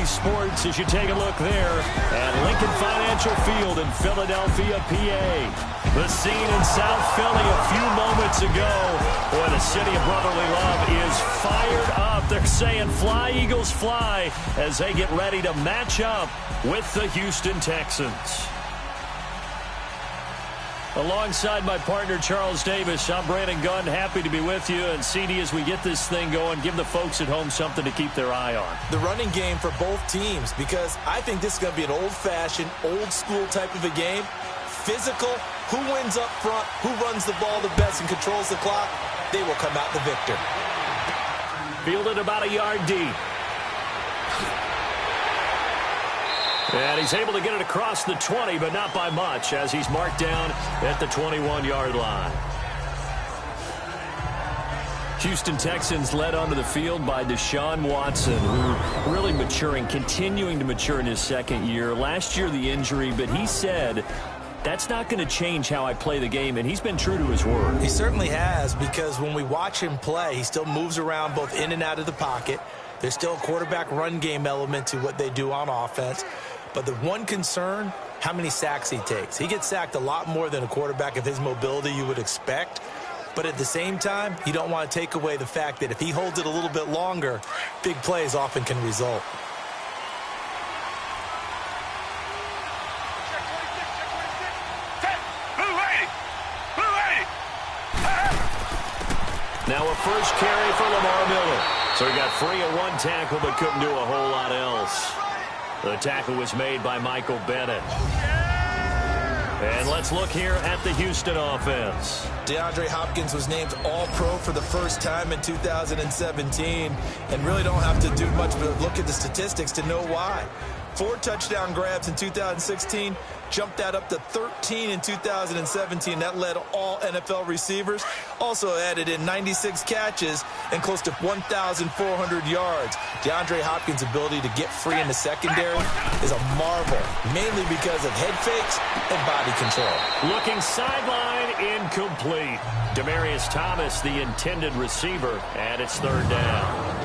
Bally Sports as you take a look there at Lincoln Financial Field in Philadelphia, PA. The scene in South Philly a few moments ago. Boy, the city of brotherly love is fired up. They're saying fly, Eagles, fly as they get ready to match up with the Houston Texans. Alongside my partner, Charles Davis, I'm Brandon Gunn. Happy to be with you. And CD, as we get this thing going, give the folks at home something to keep their eye on. The running game for both teams, because I think this is going to be an old-fashioned, old-school type of a game. Physical, who wins up front, who runs the ball the best and controls the clock, they will come out the victor. Fielded about a yard deep. And he's able to get it across the 20, but not by much, as he's marked down at the 21-yard line. Houston Texans led onto the field by Deshaun Watson, who really maturing, continuing to mature in his second year. Last year, the injury, but he said, that's not going to change how I play the game, and he's been true to his word. He certainly has, because when we watch him play, he still moves around both in and out of the pocket. There's still a quarterback run game element to what they do on offense. But the one concern, how many sacks he takes. He gets sacked a lot more than a quarterback of his mobility you would expect. But at the same time, you don't want to take away the fact that if he holds it a little bit longer, big plays often can result. Now a first carry for Lamar Miller. So he got free of one tackle but couldn't do a whole lot else. The tackle was made by Michael Bennett. And let's look here at the Houston offense. DeAndre Hopkins was named All-Pro for the first time in 2017 and really don't have to do much but look at the statistics to know why. 4 touchdown grabs in 2016, jumped that up to 13 in 2017. That led all NFL receivers. Also added in 96 catches and close to 1,400 yards. DeAndre Hopkins' ability to get free in the secondary is a marvel, mainly because of head fakes and body control. Looking sideline, incomplete. Demaryius Thomas, the intended receiver, and it's third down.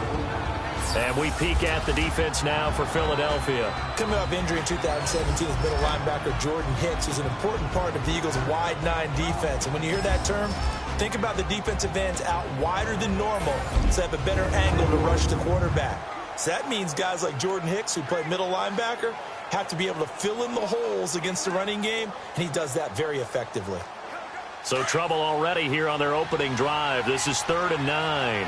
And we peek at the defense now for Philadelphia. Coming off injury in 2017 as middle linebacker Jordan Hicks is an important part of the Eagles' wide 9 defense. And when you hear that term, think about the defensive ends out wider than normal so they have a better angle to rush the quarterback. So that means guys like Jordan Hicks, who play middle linebacker, have to be able to fill in the holes against the running game, and he does that very effectively. So trouble already here on their opening drive. This is 3rd and 9.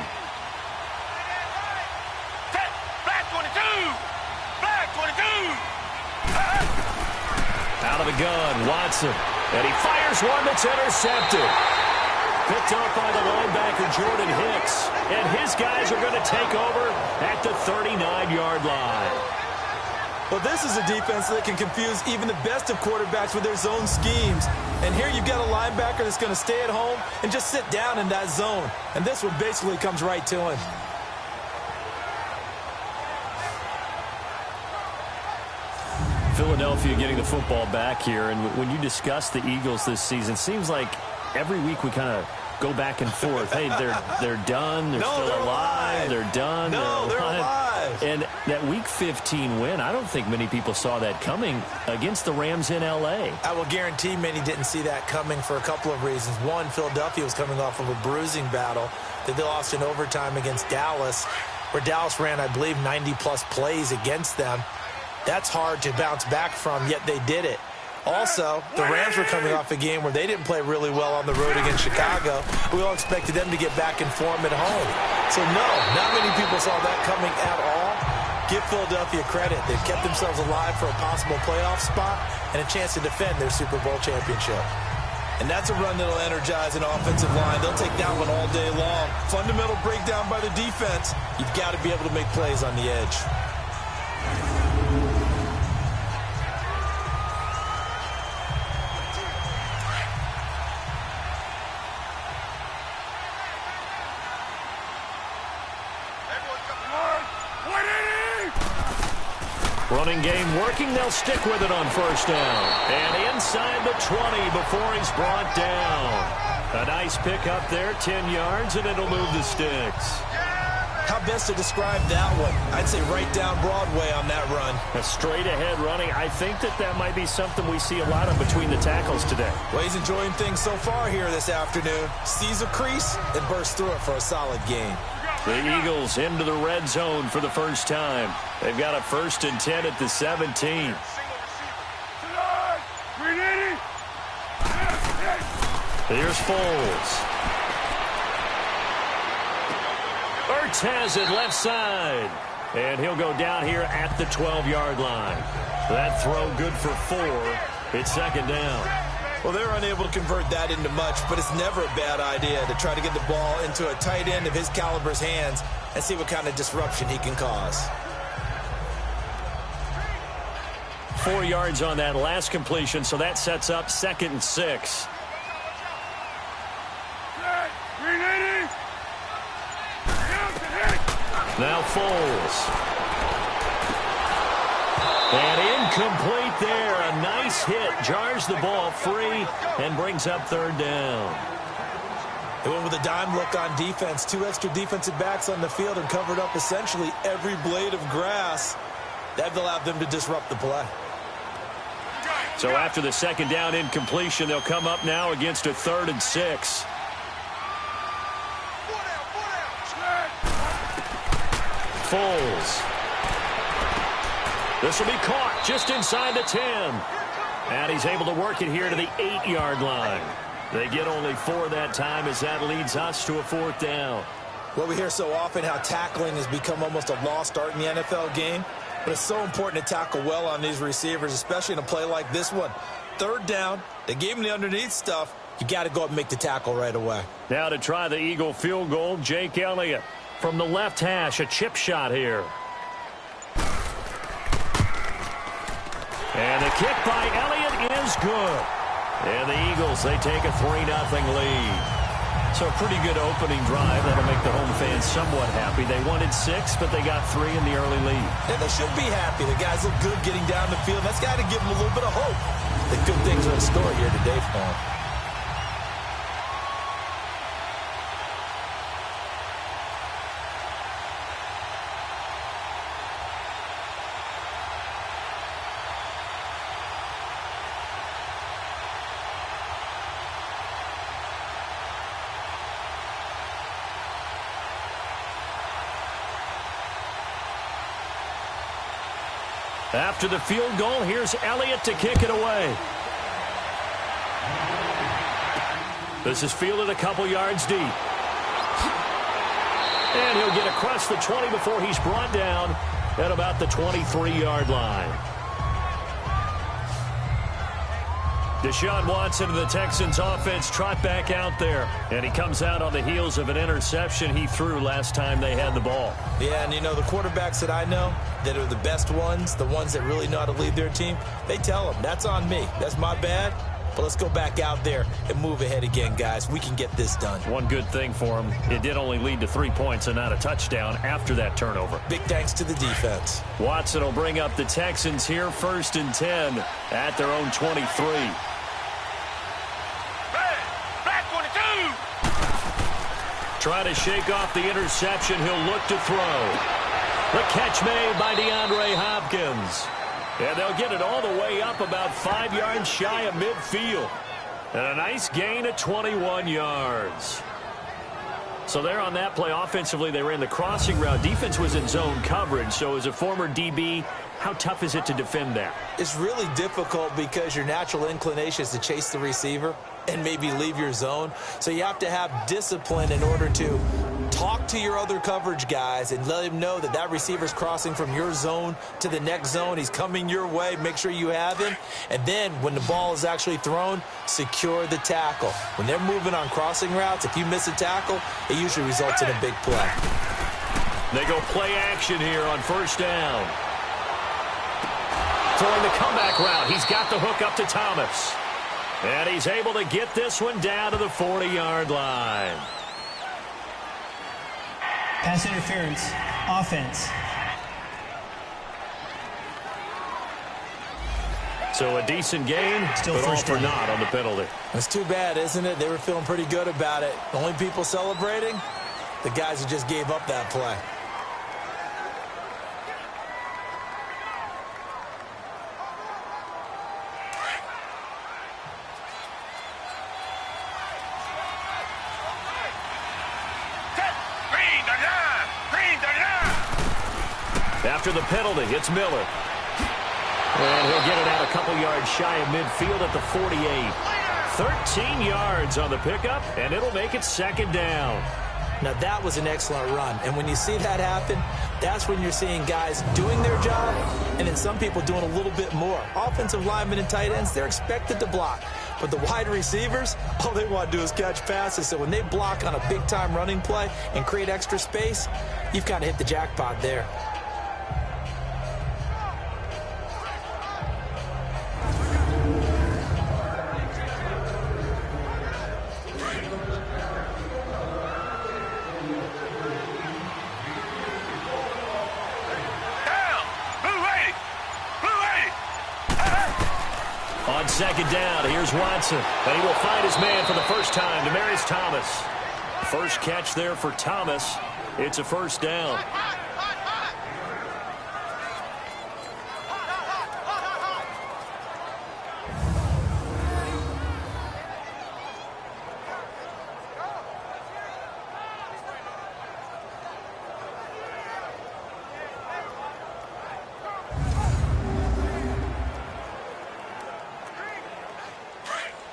Out of the gun, Watson. And he fires one that's intercepted. Picked up by the linebacker, Jordan Hicks. And his guys are going to take over at the 39-yard line. Well, this is a defense that can confuse even the best of quarterbacks with their zone schemes. And here you've got a linebacker that's going to stay at home and just sit down in that zone. And this one basically comes right to him. Philadelphia getting the football back here. And when you discuss the Eagles this season, seems like every week we kind of go back and forth. Hey, they're done. They're still alive. They're done. No, they're alive. And that Week 15 win, I don't think many people saw that coming against the Rams in L.A. I will guarantee many didn't see that coming for a couple of reasons. One, Philadelphia was coming off of a bruising battle that they lost in overtime against Dallas, where Dallas ran, I believe, 90-plus plays against them. That's hard to bounce back from, yet they did it. Also, the Rams were coming off a game where they didn't play really well on the road against Chicago. We all expected them to get back in form at home. So, no, not many people saw that coming at all. Give Philadelphia credit. They've kept themselves alive for a possible playoff spot and a chance to defend their Super Bowl championship. And that's a run that'll energize an offensive line. They'll take that one all day long. Fundamental breakdown by the defense. You've got to be able to make plays on the edge. Running game working. They'll stick with it on first down. And inside the 20 before he's brought down. A nice pick up there, 10 yards, and it'll move the sticks. How best to describe that one? I'd say right down Broadway on that run. A straight-ahead running. I think that might be something we see a lot of between the tackles today. Well, he's enjoying things so far here this afternoon. Sees a crease and bursts through it for a solid gain. The Eagles into the red zone for the first time. They've got a 1st and 10 at the 17. Here's Foles. Ertz has it left side. And he'll go down here at the 12-yard line. That throw good for 4. It's 2nd down. Well, they're unable to convert that into much, but it's never a bad idea to try to get the ball into a tight end of his caliber's hands and see what kind of disruption he can cause. 4 yards on that last completion, so that sets up 2nd and 6. Now Foles. And incomplete there. A nice hit. Jars the ball free and brings up 3rd down. They went with a dime look on defense. 2 extra defensive backs on the field and covered up essentially every blade of grass. That allowed them to disrupt the play. So after the 2nd down incompletion, they'll come up now against a 3rd and 6. Foles. This will be caught just inside the 10. And he's able to work it here to the 8-yard line. They get only 4 that time as that leads us to a 4th down. Well, we hear so often how tackling has become almost a lost art in the NFL game. But it's so important to tackle well on these receivers, especially in a play like this one. 3rd down, they gave him the underneath stuff. You got to go up and make the tackle right away. Now to try the Eagle field goal, Jake Elliott. From the left hash, a chip shot here. And the kick by Elliott is good. And the Eagles, they take a 3-0 lead. So a pretty good opening drive. That'll make the home fans somewhat happy. They wanted 6, but they got 3 in the early lead. And they should be happy. The guys look good getting down the field. That's got to give them a little bit of hope that good things are in store here today for them. After the field goal, here's Elliott to kick it away. This is fielded a couple yards deep. And he'll get across the 20 before he's brought down at about the 23-yard line. Deshaun Watson of the Texans offense trot back out there. And he comes out on the heels of an interception he threw last time they had the ball. Yeah, and you know, the quarterbacks that I know that are the best ones, the ones that really know how to lead their team, they tell them, that's on me. That's my bad. But let's go back out there and move ahead again, guys. We can get this done. One good thing for him, it did only lead to 3 points and not a touchdown after that turnover. Big thanks to the defense. Watson will bring up the Texans here 1st and 10 at their own 23. Try to shake off the interception. He'll look to throw. The catch made by DeAndre Hopkins. And they'll get it all the way up about 5 yards shy of midfield. And a nice gain of 21 yards. So there on that play, offensively, they ran the crossing route. Defense was in zone coverage. So as a former DB, how tough is it to defend that? It's really difficult because your natural inclination is to chase the receiver and maybe leave your zone. So you have to have discipline in order to talk to your other coverage guys and let him know that that receiver's crossing from your zone to the next zone. He's coming your way. Make sure you have him. And then when the ball is actually thrown, secure the tackle. When they're moving on crossing routes, if you miss a tackle, it usually results in a big play. They go play action here on 1st down. Throwing the comeback route. He's got the hook up to Thomas. And he's able to get this one down to the 40-yard line. Pass interference, offense. So a decent gain, Still but all first for down. naught on the penalty. It's too bad, isn't it? They were feeling pretty good about it. The only people celebrating, the guys who just gave up that play. after the penalty. It's Miller. And he'll get it out a couple yards shy of midfield at the 48. 13 yards on the pickup, and it'll make it second down. Now, that was an excellent run. And when you see that happen, that's when you're seeing guys doing their job and then some people doing a little bit more. Offensive linemen and tight ends, they're expected to block. But the wide receivers, all they want to do is catch passes. So when they block on a big-time running play and create extra space, you've kind of hit the jackpot there. On second down, here's Watson. And he will find his man for the first time, Demaryius Thomas. First catch there for Thomas. It's a first down.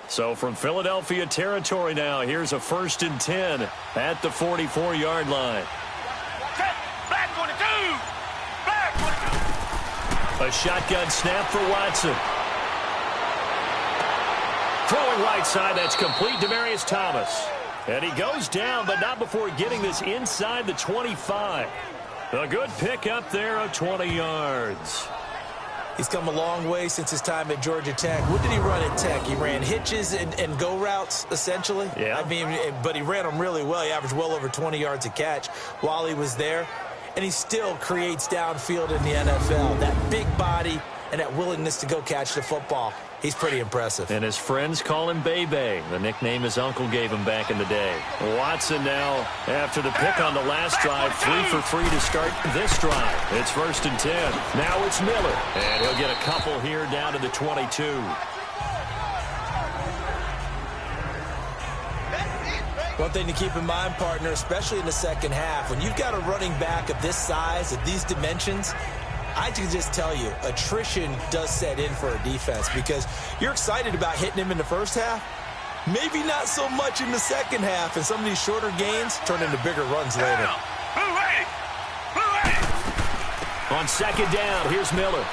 So from Philadelphia territory now, here's a 1st and 10 at the 44-yard line. Black 22! Black 22! A shotgun snap for Watson. Throwing right side, that's complete, Demaryius Thomas. And he goes down, but not before getting this inside the 25. A good pickup there of 20 yards. He's come a long way since his time at Georgia Tech. What did he run at Tech? He ran hitches and go routes, essentially. Yeah. I mean, but he ran them really well. He averaged well over 20 yards a catch while he was there. And he still creates downfield in the NFL. That big body and that willingness to go catch the football. He's pretty impressive. And his friends call him Bebe, the nickname his uncle gave him back in the day. Watson now, after the pick on the last drive, 3 for 3 to start this drive. It's 1st and 10. Now it's Miller. And he'll get a couple here down to the 22. One thing to keep in mind, partner, especially in the second half, when you've got a running back of this size, of these dimensions, I can just tell you, attrition does set in for a defense because you're excited about hitting him in the first half. Maybe not so much in the second half, and some of these shorter gains turn into bigger runs later. On second down, here's Miller.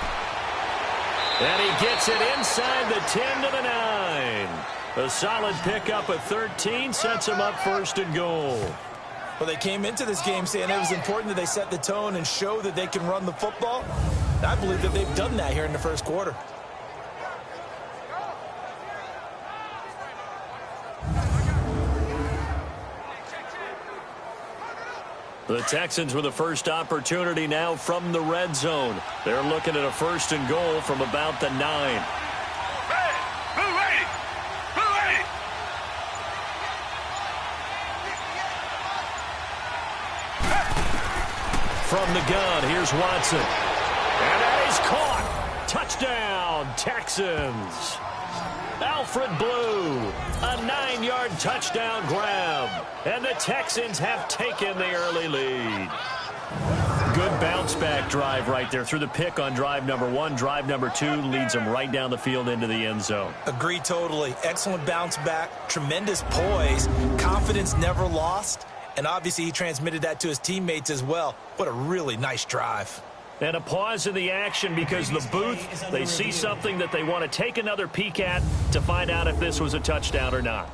And he gets it inside the 10 to the 9. A solid pickup at 13 sets him up 1st and goal. Well, they came into this game saying it was important that they set the tone and show that they can run the football. And I believe that they've done that here in the first quarter. The Texans with the first opportunity now from the red zone. They're looking at a 1st and goal from about the 9. From the gun, here's Watson. And that is caught. Touchdown, Texans. Alfred Blue, a 9-yard touchdown grab. And the Texans have taken the early lead. Good bounce-back drive right there through the pick on drive number 1. Drive number 2 leads them right down the field into the end zone. Agree totally. Excellent bounce back, tremendous poise, confidence never lost. And obviously he transmitted that to his teammates as well. What a really nice drive. And a pause in the action because the booth, they see something that they want to take another peek at to find out if this was a touchdown or not.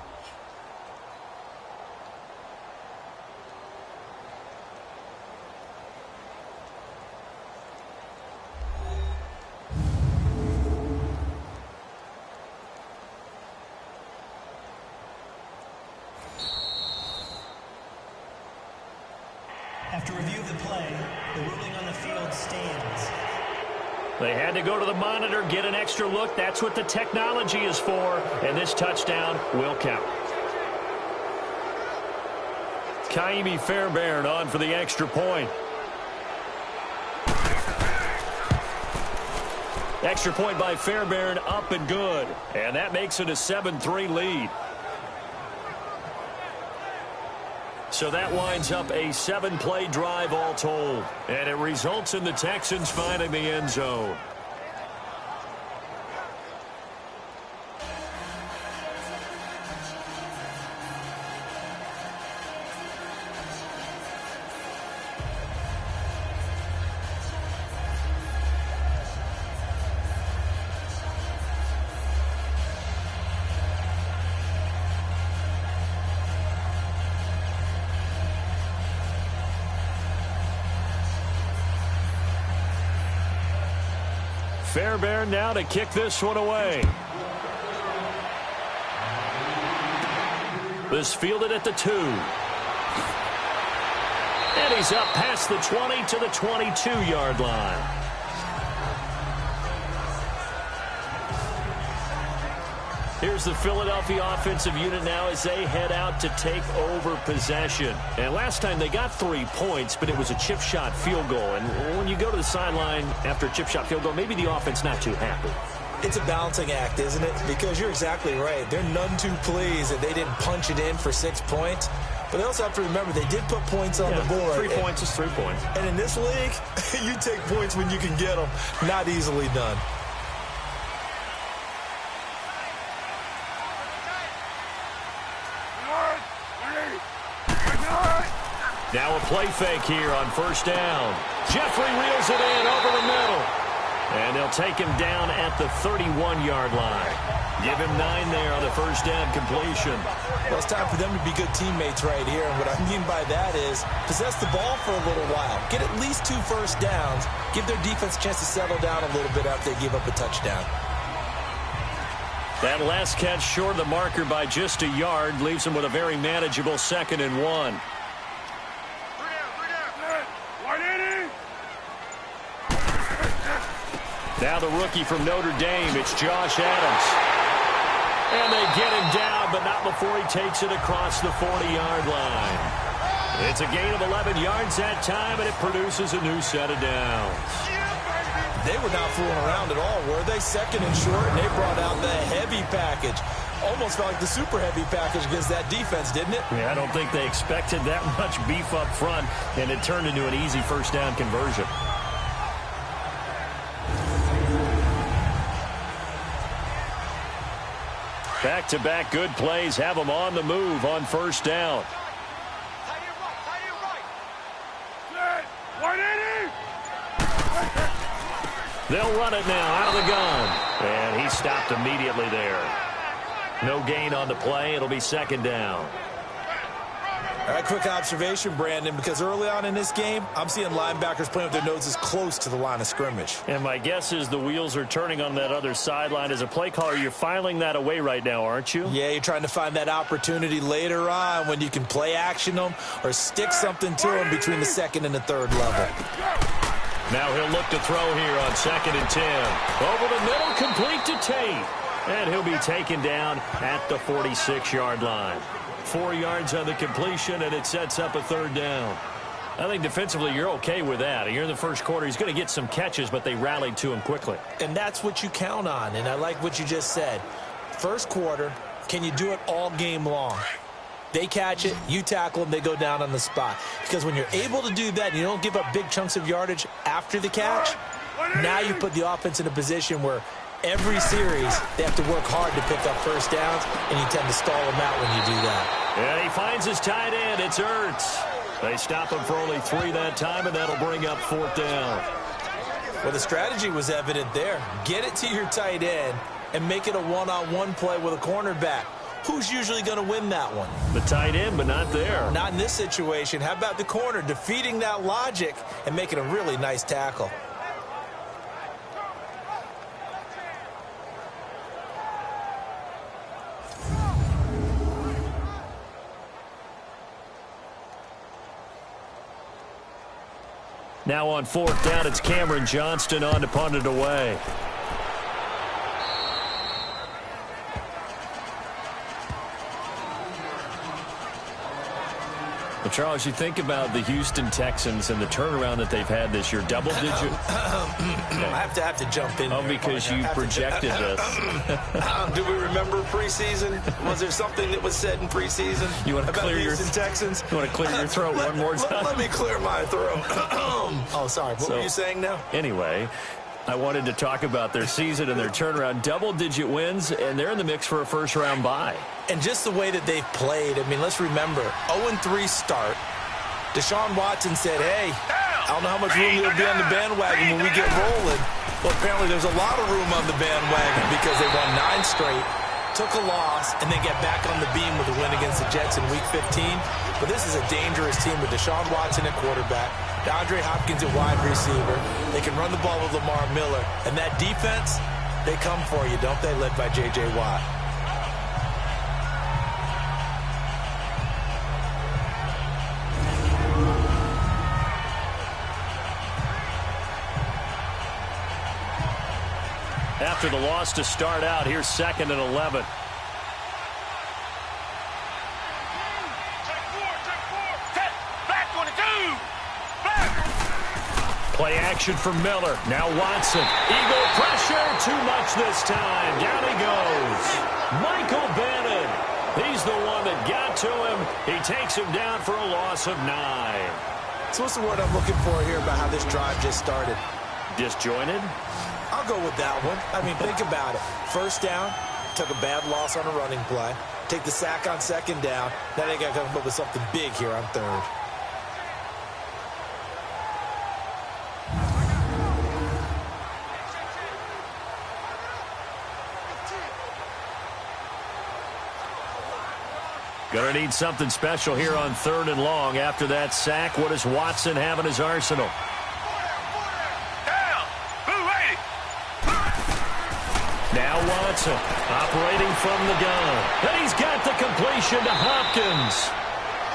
After review of the play, the ruling on the field stands. They had to go to the monitor, get an extra look. That's what the technology is for, and this touchdown will count. Kaimi Fairbairn on for the extra point. Extra point by Fairbairn, up and good. And that makes it a 7-3 lead. So that winds up a 7-play drive all told. And it results in the Texans finding the end zone. Fairbairn now to kick this one away. This fielded at the 2. And he's up past the 20 to the 22-yard line. Here's the Philadelphia offensive unit now as they head out to take over possession. And last time they got 3 points, but it was a chip shot field goal. And when you go to the sideline after a chip shot field goal, maybe the offense not too happy. It's a balancing act, isn't it? Because you're exactly right. They're none too pleased that they didn't punch it in for 6 points. But they also have to remember they did put points on the board. 3 points is 3 points. And in this league, you take points when you can get them. Not easily done. Now a play fake here on first down. Jeffrey reels it in over the middle. And they'll take him down at the 31-yard line. Give him 9 there on the first down completion. Well, it's time for them to be good teammates right here. And what I mean by that is possess the ball for a little while. Get at least 2 first downs. Give their defense a chance to settle down a little bit after they give up a touchdown. That last catch short of the marker by just a yard leaves him with a very manageable 2nd and 1. Now the rookie from Notre Dame, it's Josh Adams. And they get him down, but not before he takes it across the 40-yard line. It's a gain of 11 yards that time, and it produces a new set of downs. They were not fooling around at all, were they? 2nd and short, and they brought out the heavy package. Almost felt like the super heavy package against that defense, didn't it? Yeah, I don't think they expected that much beef up front, and it turned into an easy first down conversion. Back-to-back good plays have them on the move on first down. They'll run it now out of the gun. And he stopped immediately there. No gain on the play. It'll be 2nd down. All right, quick observation, Brandon, because early on in this game, I'm seeing linebackers playing with their noses close to the line of scrimmage. And my guess is the wheels are turning on that other sideline. As a play caller, you're filing that away right now, aren't you? Yeah, you're trying to find that opportunity later on when you can play action them or stick something to them between the 2nd and the 3rd level. Now he'll look to throw here on 2nd and 10. Over the middle, complete to Tate. And he'll be taken down at the 46-yard line. 4 yards on the completion, and it sets up a 3rd down. I think defensively you're okay with that. You're in the first quarter. He's going to get some catches, but they rallied to him quickly. And that's what you count on, and I like what you just said. First quarter, can you do it all game long? They catch it, you tackle them, they go down on the spot. Because when you're able to do that and you don't give up big chunks of yardage after the catch, now you put the offense in a position where every series they have to work hard to pick up first downs, and you tend to stall them out when you do that. And he finds his tight end. It's Ertz. They stop him for only 3 that time, and that'll bring up 4th down. Well, the strategy was evident there. Get it to your tight end and make it a one-on-one play with a cornerback. Who's usually going to win that one? The tight end, but not there. Not in this situation. How about the corner defeating that logic and making a really nice tackle? Now on 4th down, it's Cameron Johnston on to punt it away. The Well, Charles, you think about the Houston Texans and the turnaround that they've had this year, double-digit. I have to jump in. Oh, because you projected this. Do we remember preseason? Was there something that was said in preseason You want to about clear the your Houston Texans? You want to clear your throat one more time? Let me clear my throat. Oh, sorry. What were you saying now? Anyway, I wanted to talk about their season and their turnaround. Double-digit wins, and they're in the mix for a first-round bye. And just the way that they've played, I mean, let's remember, 0-3 start. Deshaun Watson said, hey, I don't know how much room there'll be on the bandwagon when we get rolling. Well, apparently there's a lot of room on the bandwagon because they won 9 straight, took a loss, and then get back on the beam with a win against the Jets in Week 15. But this is a dangerous team with Deshaun Watson at quarterback, DeAndre Hopkins at wide receiver. They can run the ball with Lamar Miller. And that defense, they come for you, don't they, led by J.J. Watt. After the loss to start out, here's 2nd and 11. Play action for Miller. Now Watson. Eagle pressure. Too much this time. Down he goes. Michael Bannon. He's the one that got to him. He takes him down for a loss of 9. So what's the word I'm looking for here about how this drive just started? Disjointed? I'll go with that one. I mean, think about it. First down, took a bad loss on a running play. Take the sack on 2nd down. Now they got to come up with something big here on 3rd. Gonna need something special here on 3rd and long. After that sack, what does Watson have in his arsenal? Now Watson operating from the gun. And he's got the completion to Hopkins.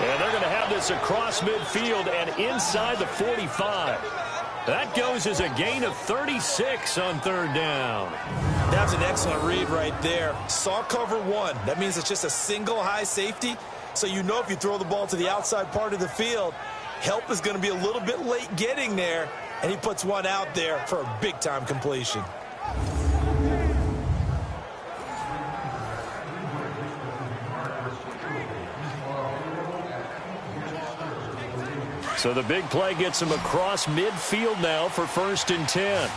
And they're going to have this across midfield and inside the 45. That goes as a gain of 36 on 3rd down. That's an excellent read right there. Saw cover 1. That means it's just a single high safety. So you know if you throw the ball to the outside part of the field, help is going to be a little bit late getting there. And he puts one out there for a big-time completion. So the big play gets him across midfield now for 1st and 10.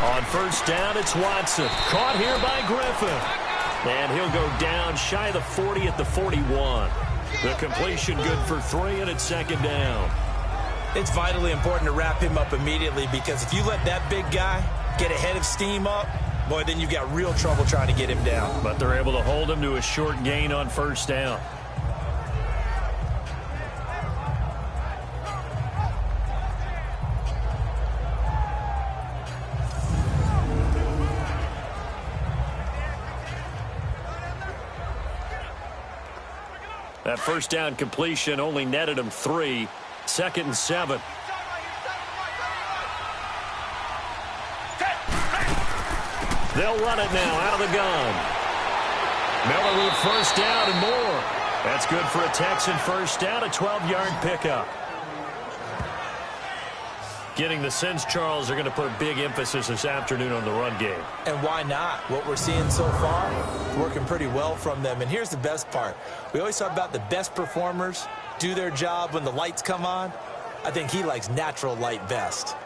On 1st down, it's Watson. Caught here by Griffin. And he'll go down shy of the 40 at the 41. The completion good for 3, and it's 2nd down. It's vitally important to wrap him up immediately because if you let that big guy get ahead of steam up, boy, then you've got real trouble trying to get him down. But they're able to hold him to a short gain on 1st down. That 1st down completion only netted him 3. 2nd and 7. They'll run it now out of the gun. Miller with 1st down and more. That's good for a Texan 1st down, a 12-yard pickup. Getting the sense, Charles, they're going to put a big emphasis this afternoon on the run game. And why not? What we're seeing so far, working pretty well from them. And here's the best part. We always talk about the best performers do their job when the lights come on. I think he likes natural light best.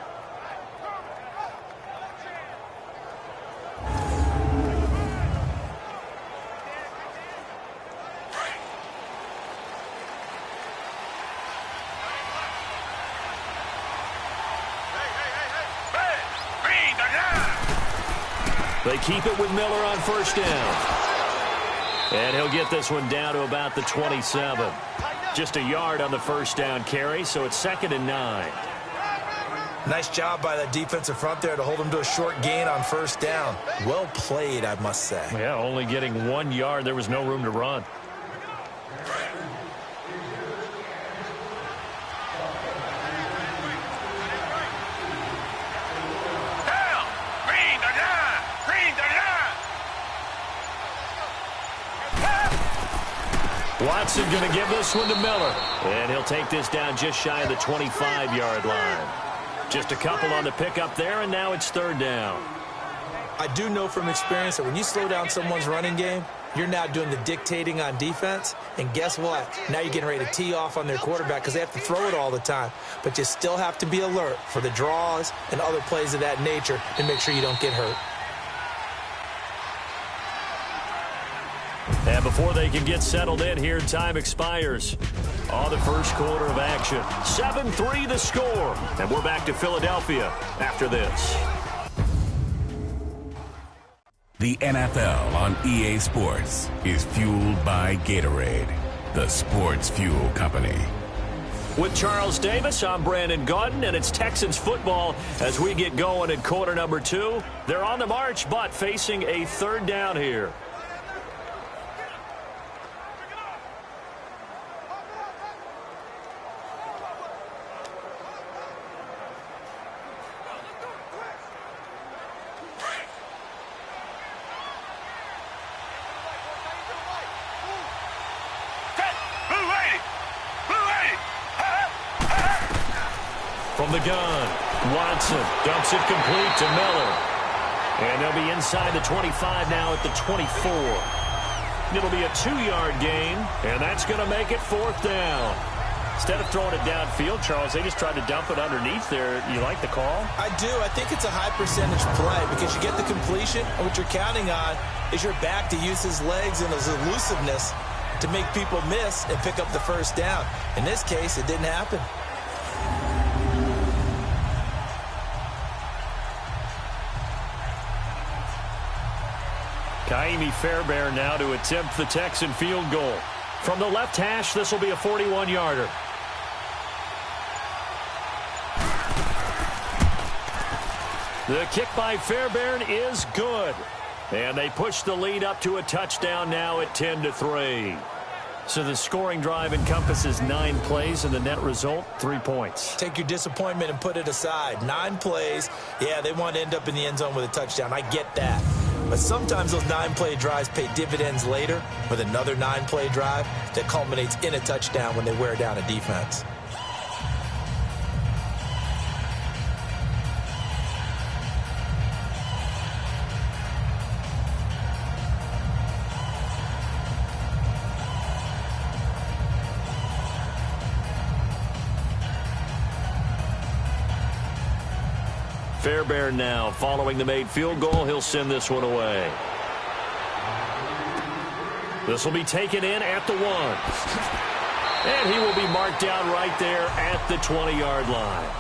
They keep it with Miller on 1st down. And he'll get this one down to about the 27. Just a yard on the 1st down carry, so it's 2nd and 9. Nice job by that defensive front there to hold him to a short gain on 1st down. Well played, I must say. Yeah, only getting 1 yard. There was no room to run. Watson going to give this one to Miller. And he'll take this down just shy of the 25-yard line. Just a couple on the pickup there, and now it's third down. I do know from experience that when you slow down someone's running game, you're now doing the dictating on defense. And guess what? Now you're getting ready to tee off on their quarterback because they have to throw it all the time. But you still have to be alert for the draws and other plays of that nature and make sure you don't get hurt. And before they can get settled in here, time expires on the first quarter of action. 7-3 the score. And we're back to Philadelphia after this. The NFL on EA Sports is fueled by Gatorade, the sports fuel company. With Charles Davis, I'm Brandon Gaudin, and it's Texans football as we get going in quarter number 2. They're on the march, but facing a third down here. From the gun, Watson dumps it complete to Miller. And they'll be inside the 25 now at the 24. It'll be a 2-yard gain, and that's going to make it fourth down. Instead of throwing it downfield, Charles, they just tried to dump it underneath there. You like the call? I do. I think it's a high percentage play because you get the completion, and what you're counting on is your back to use his legs and his elusiveness to make people miss and pick up the first down. In this case, it didn't happen. Kaimi Fairbairn now to attempt the Texan field goal. From the left hash, this will be a 41-yarder. The kick by Fairbairn is good. And they push the lead up to a touchdown now at 10-3. So the scoring drive encompasses 9 plays, and the net result, 3 points. Take your disappointment and put it aside. 9 plays. Yeah, they want to end up in the end zone with a touchdown. I get that. But sometimes those 9-play drives pay dividends later with another 9-play drive that culminates in a touchdown when they wear down a defense. Fairbairn now following the made field goal. He'll send this one away. This will be taken in at the 1. And he will be marked down right there at the 20-yard line.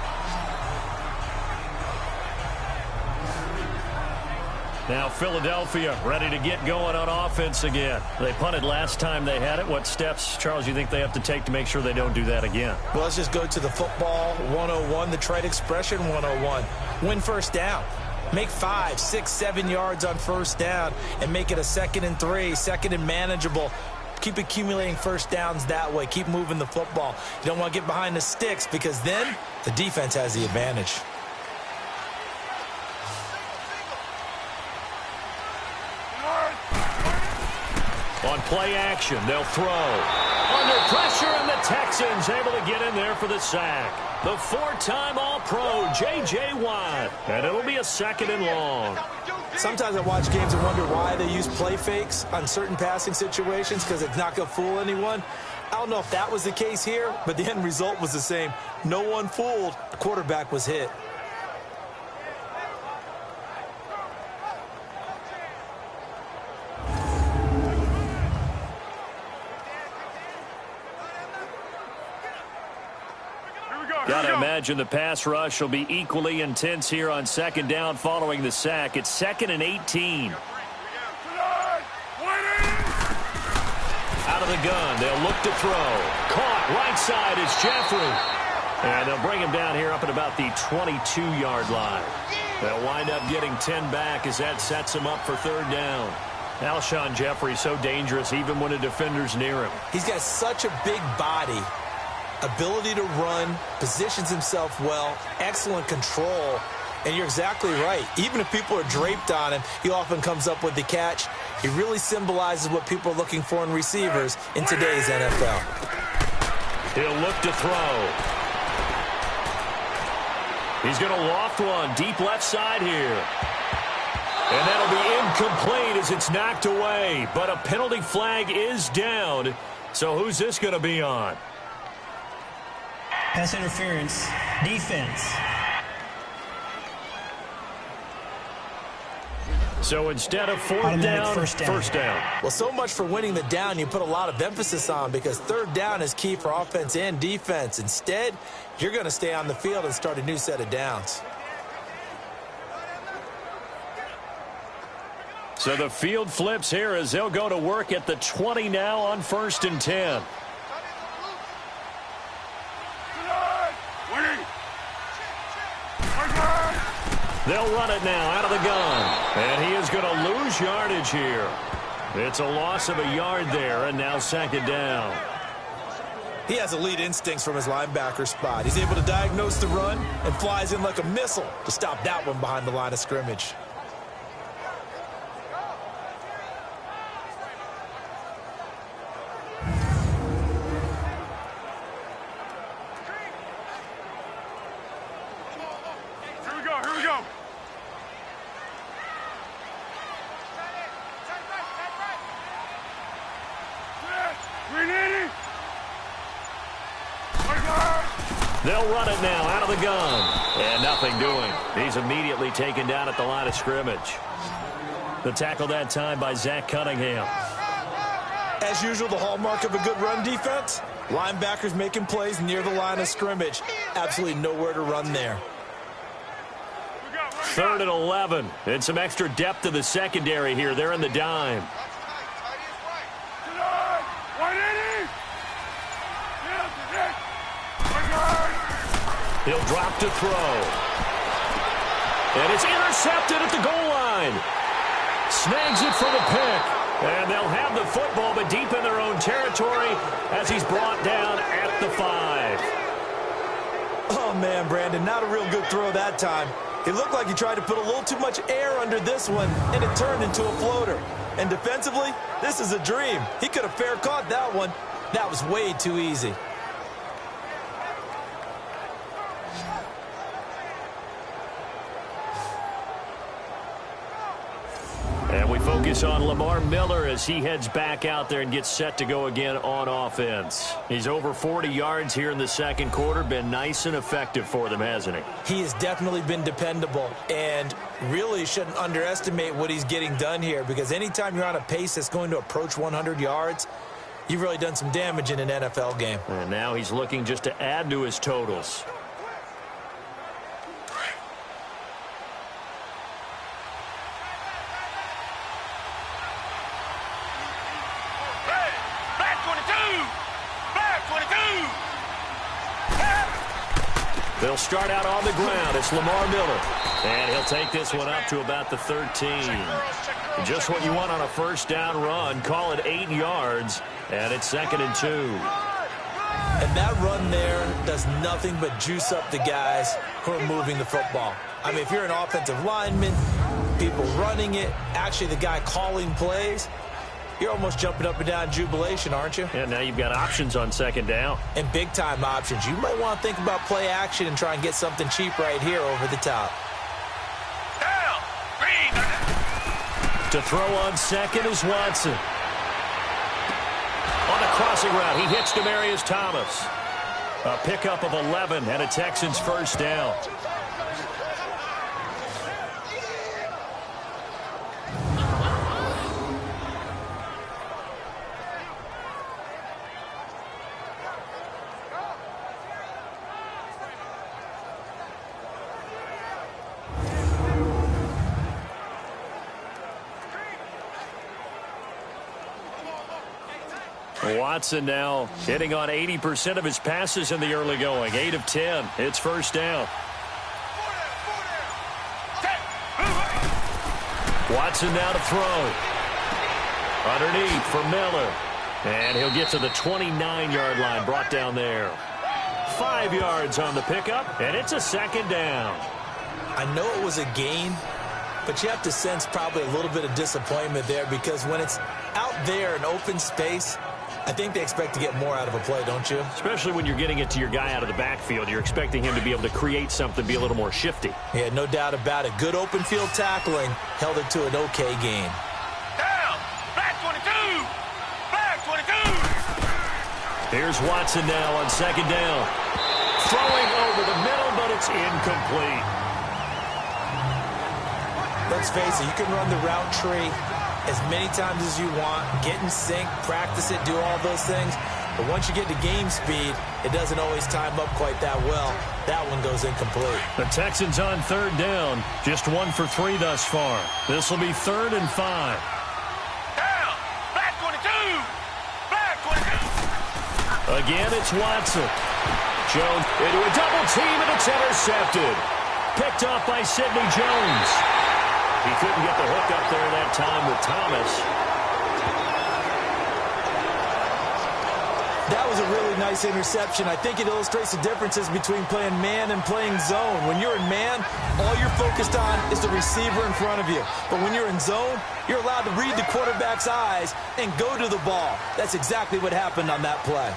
Now Philadelphia ready to get going on offense again. They punted last time they had it. What steps, Charles, you think they have to take to make sure they don't do that again? Well, let's just go to the football 101, the trade expression 101. Win first down. Make 5, 6, 7 yards on first down and make it a 2nd and 3, 2nd and manageable. Keep accumulating first downs that way. Keep moving the football. You don't want to get behind the sticks because then the defense has the advantage. On play action, they'll throw. Under pressure, and the Texans able to get in there for the sack. The 4-time All-Pro, J.J. Watt. And it'll be a 2nd and long. Sometimes I watch games and wonder why they use play fakes on certain passing situations because it's not going to fool anyone. I don't know if that was the case here, but the end result was the same. No one fooled. The quarterback was hit. Got to imagine the pass rush will be equally intense here on 2nd down following the sack. It's 2nd and 18. Out of the gun, they'll look to throw. Caught right side is Jeffrey. And they'll bring him down here up at about the 22-yard line. They'll wind up getting 10 back as that sets him up for third down. Alshon Jeffrey so dangerous even when a defender's near him. He's got such a big body. Ability to run, positions himself well, excellent control. And you're exactly right. Even if people are draped on him, he often comes up with the catch. He really symbolizes what people are looking for in receivers in today's NFL. He'll look to throw. He's going to loft one deep left side here. And that'll be incomplete as it's knocked away. But a penalty flag is down. So who's this going to be on? Pass interference. Defense. So instead of fourth down, first down. Well, so much for winning the down you put a lot of emphasis on, because third down is key for offense and defense. Instead, you're going to stay on the field and start a new set of downs. So the field flips here as they'll go to work at the 20 now on 1st and 10. They'll run it now out of the gun. And he is going to lose yardage here. It's a loss of a yard there, and now 2nd down. He has elite instincts from his linebacker spot. He's able to diagnose the run and flies in like a missile to stop that one behind the line of scrimmage. They'll run it now out of the gun. And nothing doing. He's immediately taken down at the line of scrimmage. The tackle that time by Zach Cunningham. As usual, the hallmark of a good run defense, linebackers making plays near the line of scrimmage. Absolutely nowhere to run there. 3rd and 11. And some extra depth to the secondary here. They're in the dime. He'll drop to throw. And it's intercepted at the goal line. Snags it for the pick. And they'll have the football, but deep in their own territory as he's brought down at the 5. Oh, man, Brandon, not a real good throw that time. It looked like he tried to put a little too much air under this one, and it turned into a floater. And defensively, this is a dream. He could have fair caught that one. That was way too easy. And we focus on Lamar Miller as he heads back out there and gets set to go again on offense. He's over 40 yards here in the 2nd quarter. Been nice and effective for them, hasn't he? He has definitely been dependable, and really shouldn't underestimate what he's getting done here, because anytime you're on a pace that's going to approach 100 yards, you've really done some damage in an NFL game. And now he's looking just to add to his totals. They'll start out on the ground. It's Lamar Miller. And he'll take this one up to about the 13. Just what you want on a 1st down run. Call it 8 yards. And it's 2nd and 2. And that run there does nothing but juice up the guys who are moving the football. I mean, if you're an offensive lineman, people running it, actually the guy calling plays, you're almost jumping up and down in jubilation, aren't you? Yeah, now you've got options on 2nd down. And big-time options. You might want to think about play action and try and get something cheap right here over the top. To throw on 2nd is Watson. On the crossing route, he hits Demaryius Thomas. A pickup of 11 and a Texans 1st down. Watson now hitting on 80% of his passes in the early going. 8 of 10. It's 1st down. Watson now to throw. Underneath for Miller. And he'll get to the 29-yard line, brought down there. 5 yards on the pickup, and it's a 2nd down. I know it was a gain, but you have to sense probably a little bit of disappointment there because when it's out there in open space, I think they expect to get more out of a play, don't you? Especially when you're getting it to your guy out of the backfield. You're expecting him to be able to create something, be a little more shifty. Yeah, no doubt about it. Good open field tackling held it to an okay gain. Down. Flag 22. Flag 22. Here's Watson now on second down. Throwing over the middle, but it's incomplete. Let's face it, you can run the route tree as many times as you want, get in sync, practice it, do all those things. But once you get to game speed, it doesn't always time up quite that well. That one goes incomplete. The Texans on third down. Just 1 for 3 thus far. This will be 3rd and 5. Down. Flag 22. Flag 22. Again, it's Watson. Jones into a double team, and it's intercepted. Picked off by Sidney Jones. He couldn't get the hook up there that time with Thomas. That was a really nice interception. I think it illustrates the differences between playing man and playing zone. When you're in man, all you're focused on is the receiver in front of you. But when you're in zone, you're allowed to read the quarterback's eyes and go to the ball. That's exactly what happened on that play.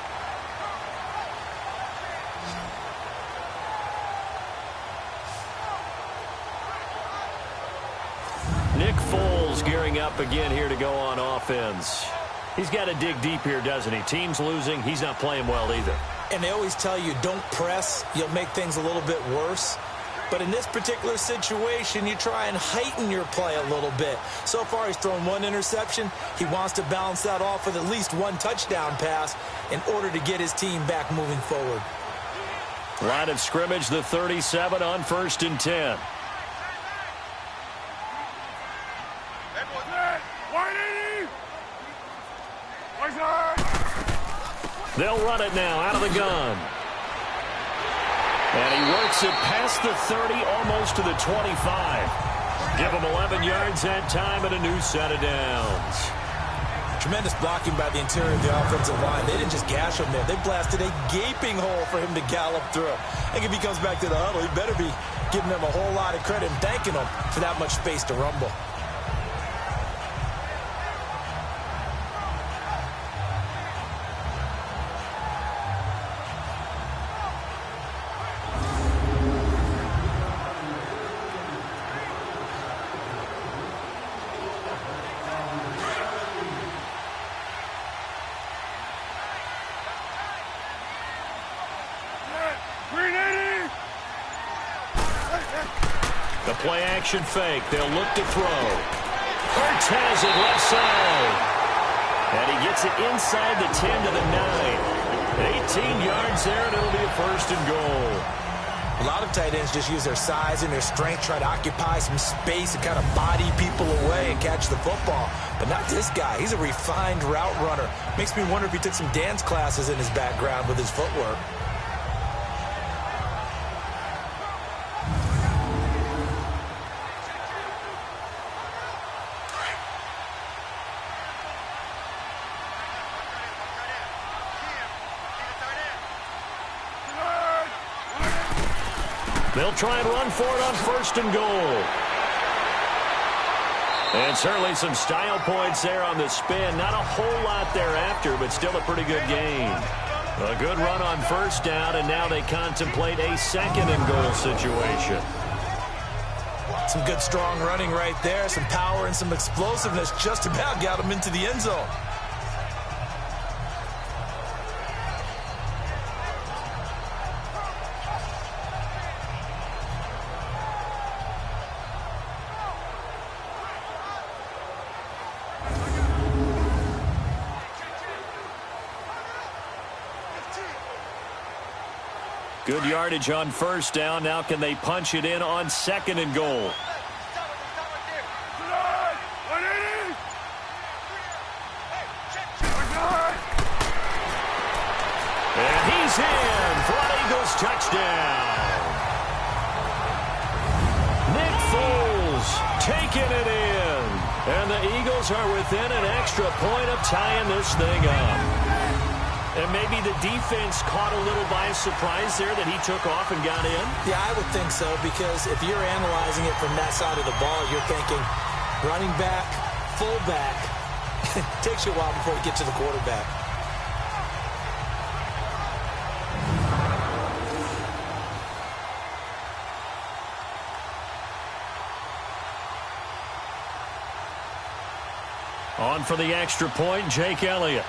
Nick Foles gearing up again here to go on offense. He's got to dig deep here, doesn't he? Team's losing. He's not playing well either. And they always tell you, don't press. You'll make things a little bit worse. But in this particular situation, you try and heighten your play a little bit. So far, he's thrown 1 interception. He wants to balance that off with at least 1 touchdown pass in order to get his team back moving forward. Line of scrimmage, the 37 on 1st and 10. They'll run it now out of the gun. And he works it past the 30, almost to the 25. Give him 11 yards that time and a new set of downs. Tremendous blocking by the interior of the offensive line. They didn't just gash him there. They blasted a gaping hole for him to gallop through. I think if he comes back to the huddle, he better be giving them a whole lot of credit and thanking them for that much space to rumble. The play-action fake. They'll look to throw. Hurts has it left side. And he gets it inside the 10 to the 9. 18 yards there, and it'll be a 1st and goal. A lot of tight ends just use their size and their strength, try to occupy some space and kind of body people away and catch the football. But not this guy. He's a refined route runner. Makes me wonder if he took some dance classes in his background with his footwork. They'll try and run for it on 1st and goal. And certainly some style points there on the spin. Not a whole lot thereafter, but still a pretty good gain. A good run on 1st down, and now they contemplate a 2nd and goal situation. Some good, strong running right there. Some power and some explosiveness just about got him into the end zone. Good yardage on 1st down. Now can they punch it in on 2nd and goal? And he's in for an Eagles touchdown. Nick Foles taking it in. And the Eagles are within an extra point of tying this thing up. And maybe the defense caught a little by surprise there that he took off and got in? Yeah, I would think so, because if you're analyzing it from that side of the ball, you're thinking running back, fullback. It takes you a while before you get to the quarterback. On for the extra point, Jake Elliott.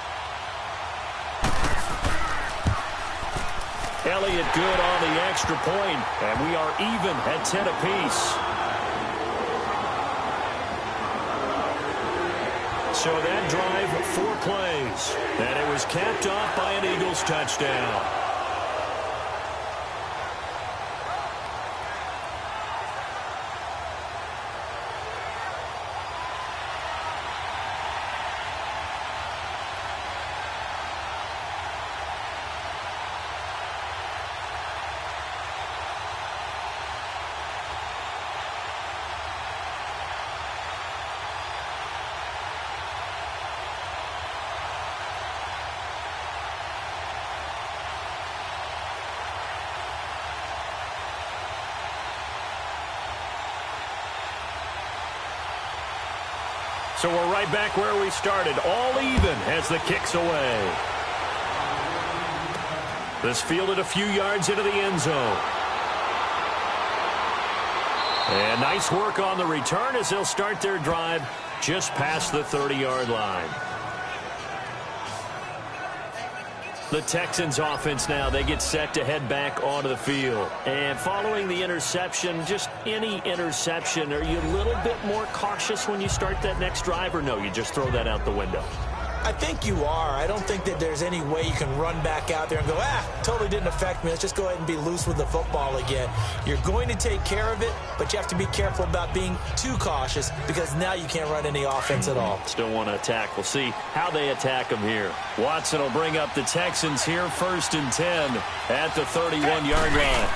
Elliott good on the extra point, and we are even at 10 apiece. So that drive, 4 plays, and it was capped off by an Eagles touchdown. So we're right back where we started, all even as the kick's away. This fielded a few yards into the end zone. And nice work on the return as they'll start their drive just past the 30-yard line. The Texans offense now, they get set to head back onto the field. And following the interception, just any interception, are you a little bit more cautious when you start that next drive, or no, you just throw that out the window? I think you are. I don't think that there's any way you can run back out there and go, totally didn't affect me. Let's just go ahead and be loose with the football again. You're going to take care of it, but you have to be careful about being too cautious, because now you can't run any offense at all. Still want to attack. We'll see how they attack them here. Watson will bring up the Texans here, 1st and 10 at the 31-yard line.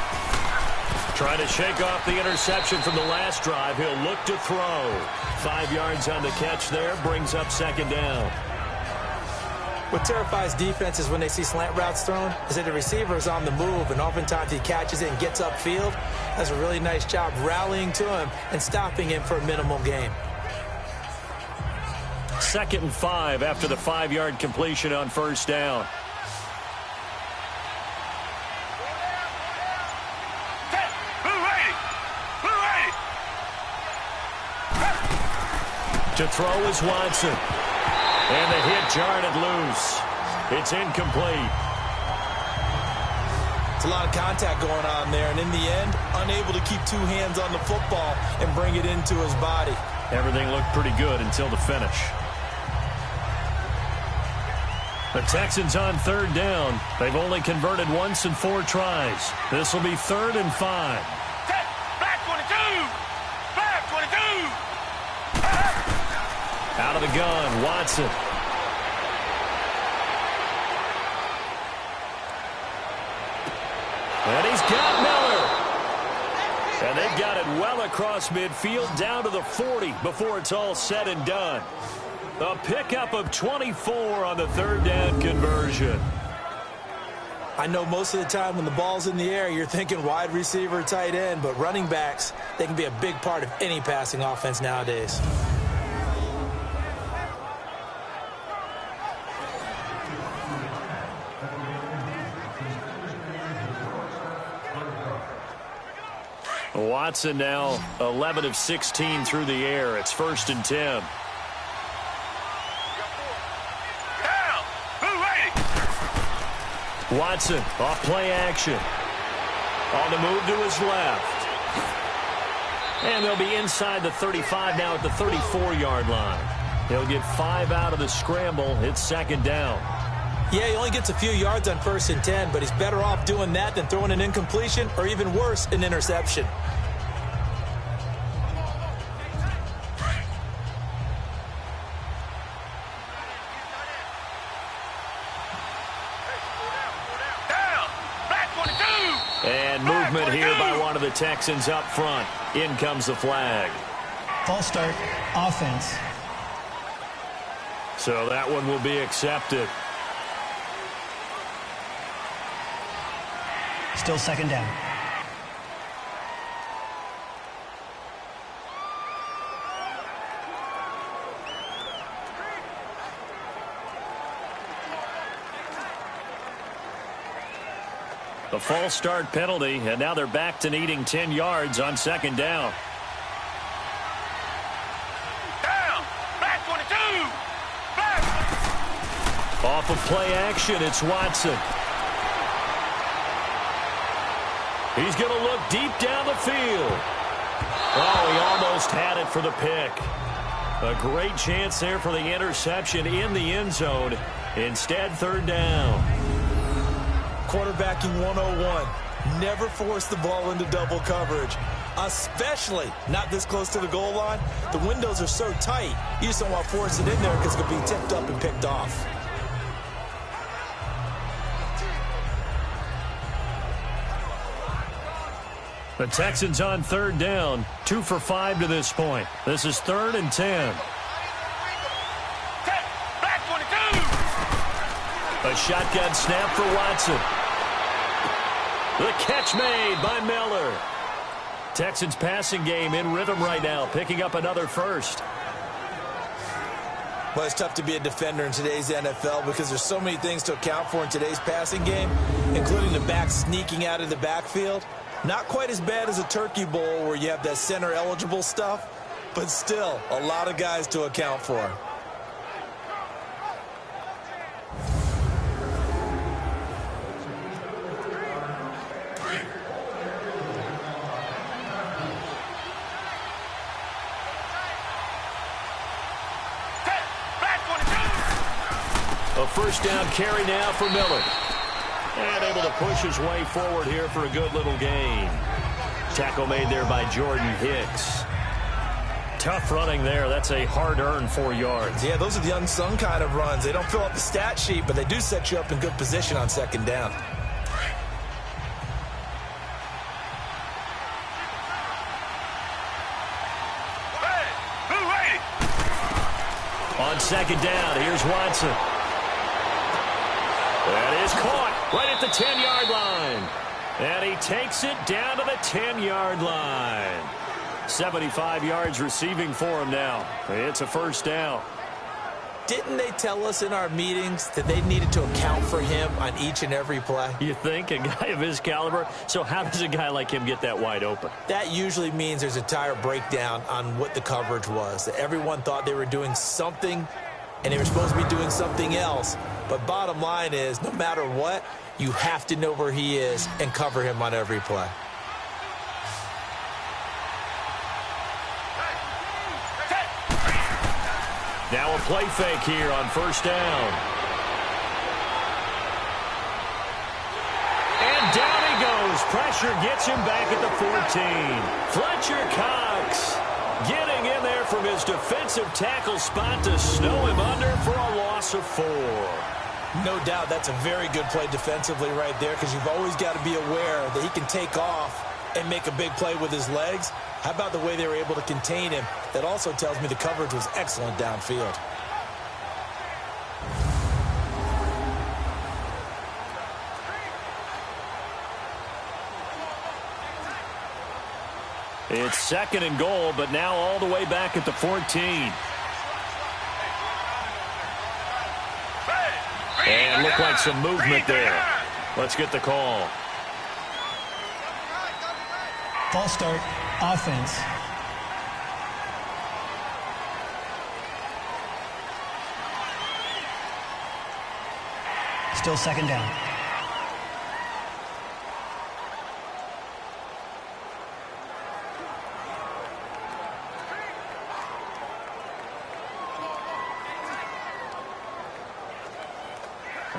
Trying to shake off the interception from the last drive. He'll look to throw. 5 yards on the catch there, brings up 2nd down. What terrifies defenses when they see slant routes thrown is that the receiver is on the move, and oftentimes he catches it and gets upfield. Does a really nice job rallying to him and stopping him for a minimal gain. 2nd and 5 after the 5-yard completion on 1st down. To throw is Watson. And the hit jarred it loose. It's incomplete. It's a lot of contact going on there, and in the end, unable to keep 2 hands on the football and bring it into his body. Everything looked pretty good until the finish. The Texans on 3rd down. They've only converted once in 4 tries. This will be 3rd and 5. Black 22! Black 22! Out of the gun, Watson. And he's got Miller. And they've got it well across midfield down to the 40 before it's all said and done. A pickup of 24 on the 3rd down conversion. I know most of the time when the ball's in the air, you're thinking wide receiver, tight end, but running backs, they can be a big part of any passing offense nowadays. Watson now 11 of 16 through the air. It's 1st and 10. Watson off play action. On the move to his left. And they'll be inside the 35 now at the 34-yard line. He'll get 5 out of the scramble. It's 2nd down. Yeah, he only gets a few yards on 1st and 10, but he's better off doing that than throwing an incompletion or, even worse, an interception. And movement here by one of the Texans up front. In comes the flag. False start, offense. So that one will be accepted. Still second down. The false start penalty, and now they're back to needing 10 yards on second down. Down! Back 22! Back! Off of play action, it's Watson. He's going to look deep down the field. Oh, he almost had it for the pick. A great chance there for the interception in the end zone. Instead, third down. Quarterbacking 101. Never force the ball into double coverage, especially not this close to the goal line. The windows are so tight, you just don't want to force it in there because it could be tipped up and picked off. The Texans on third down, 2 for 5 to this point. This is 3rd and 10. Back 22! A shotgun snap for Watson. The catch made by Miller. Texans passing game in rhythm right now, picking up another first. Well, it's tough to be a defender in today's NFL because there's so many things to account for in today's passing game, including the back sneaking out of the backfield. Not quite as bad as a turkey bowl where you have that center eligible stuff, but still a lot of guys to account for. A first down carry now for Miller. And able to push his way forward here for a good little gain. Tackle made there by Jordan Hicks. Tough running there. That's a hard-earned 4 yards. Yeah, those are the unsung kind of runs. They don't fill up the stat sheet, but they do set you up in good position on second down. On second down, here's Watson. That is caught right at the 10-yard line. And he takes it down to the 10-yard line. 75 yards receiving for him now. It's a first down. Didn't they tell us in our meetings that they needed to account for him on each and every play? You think? A guy of his caliber? So how does a guy like him get that wide open? That usually means there's a tire breakdown on what the coverage was. That everyone thought they were doing something, and they were supposed to be doing something else. But bottom line is, no matter what, you have to know where he is and cover him on every play. Now a play fake here on first down. And down he goes. Pressure gets him back at the 14. Fletcher Cox getting in there from his defensive tackle spot to snow him under for a loss of 4. No doubt that's a very good play defensively right there because you've always got to be aware that he can take off and make a big play with his legs. How about the way they were able to contain him? That also tells me the coverage was excellent downfield. It's second and goal, but now all the way back at the 14. And looked like some movement there. Let's get the call. False start, offense. Still second down.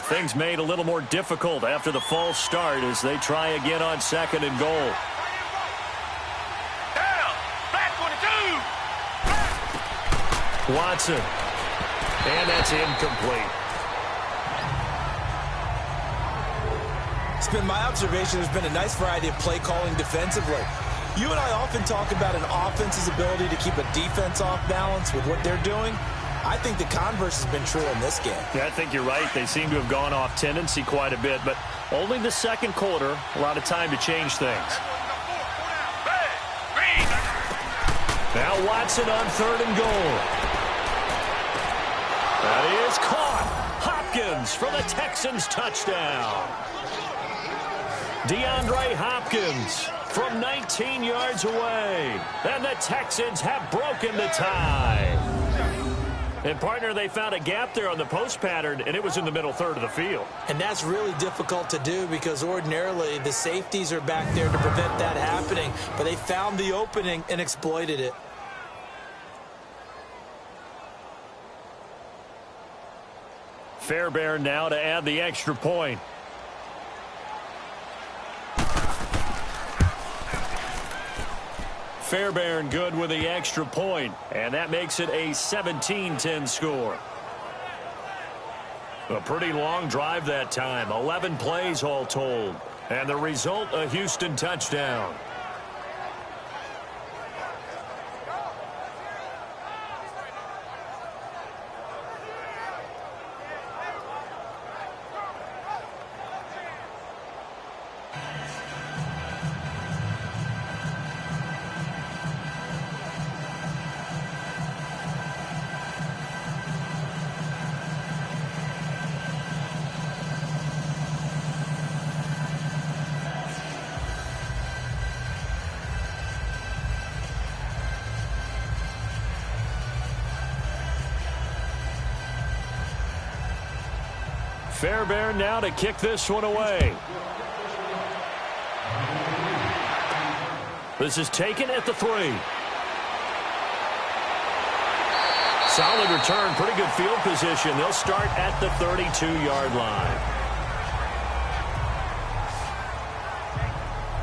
Things made a little more difficult after the false start as they try again on second and goal. Down! Back 22! Watson. And that's incomplete. It's been my observation there's been a nice variety of play calling defensively. You and I often talk about an offense's ability to keep a defense off balance with what they're doing. I think the converse has been true in this game. Yeah, I think you're right. They seem to have gone off tendency quite a bit, but only the second quarter, a lot of time to change things. Now Watson on 3rd and goal. That is caught. Hopkins for the Texans touchdown. DeAndre Hopkins from 19 yards away. And the Texans have broken the tie. And, partner, they found a gap there on the post pattern, and it was in the middle third of the field. And that's really difficult to do because ordinarily the safeties are back there to prevent that happening. But they found the opening and exploited it. Fairbairn now to add the extra point. Fairbairn good with the extra point, and that makes it a 17-10 score. A pretty long drive that time, 11 plays all told, and the result, a Houston touchdown. Fairbairn now to kick this one away. This is taken at the 3. Solid return, pretty good field position. They'll start at the 32-yard line.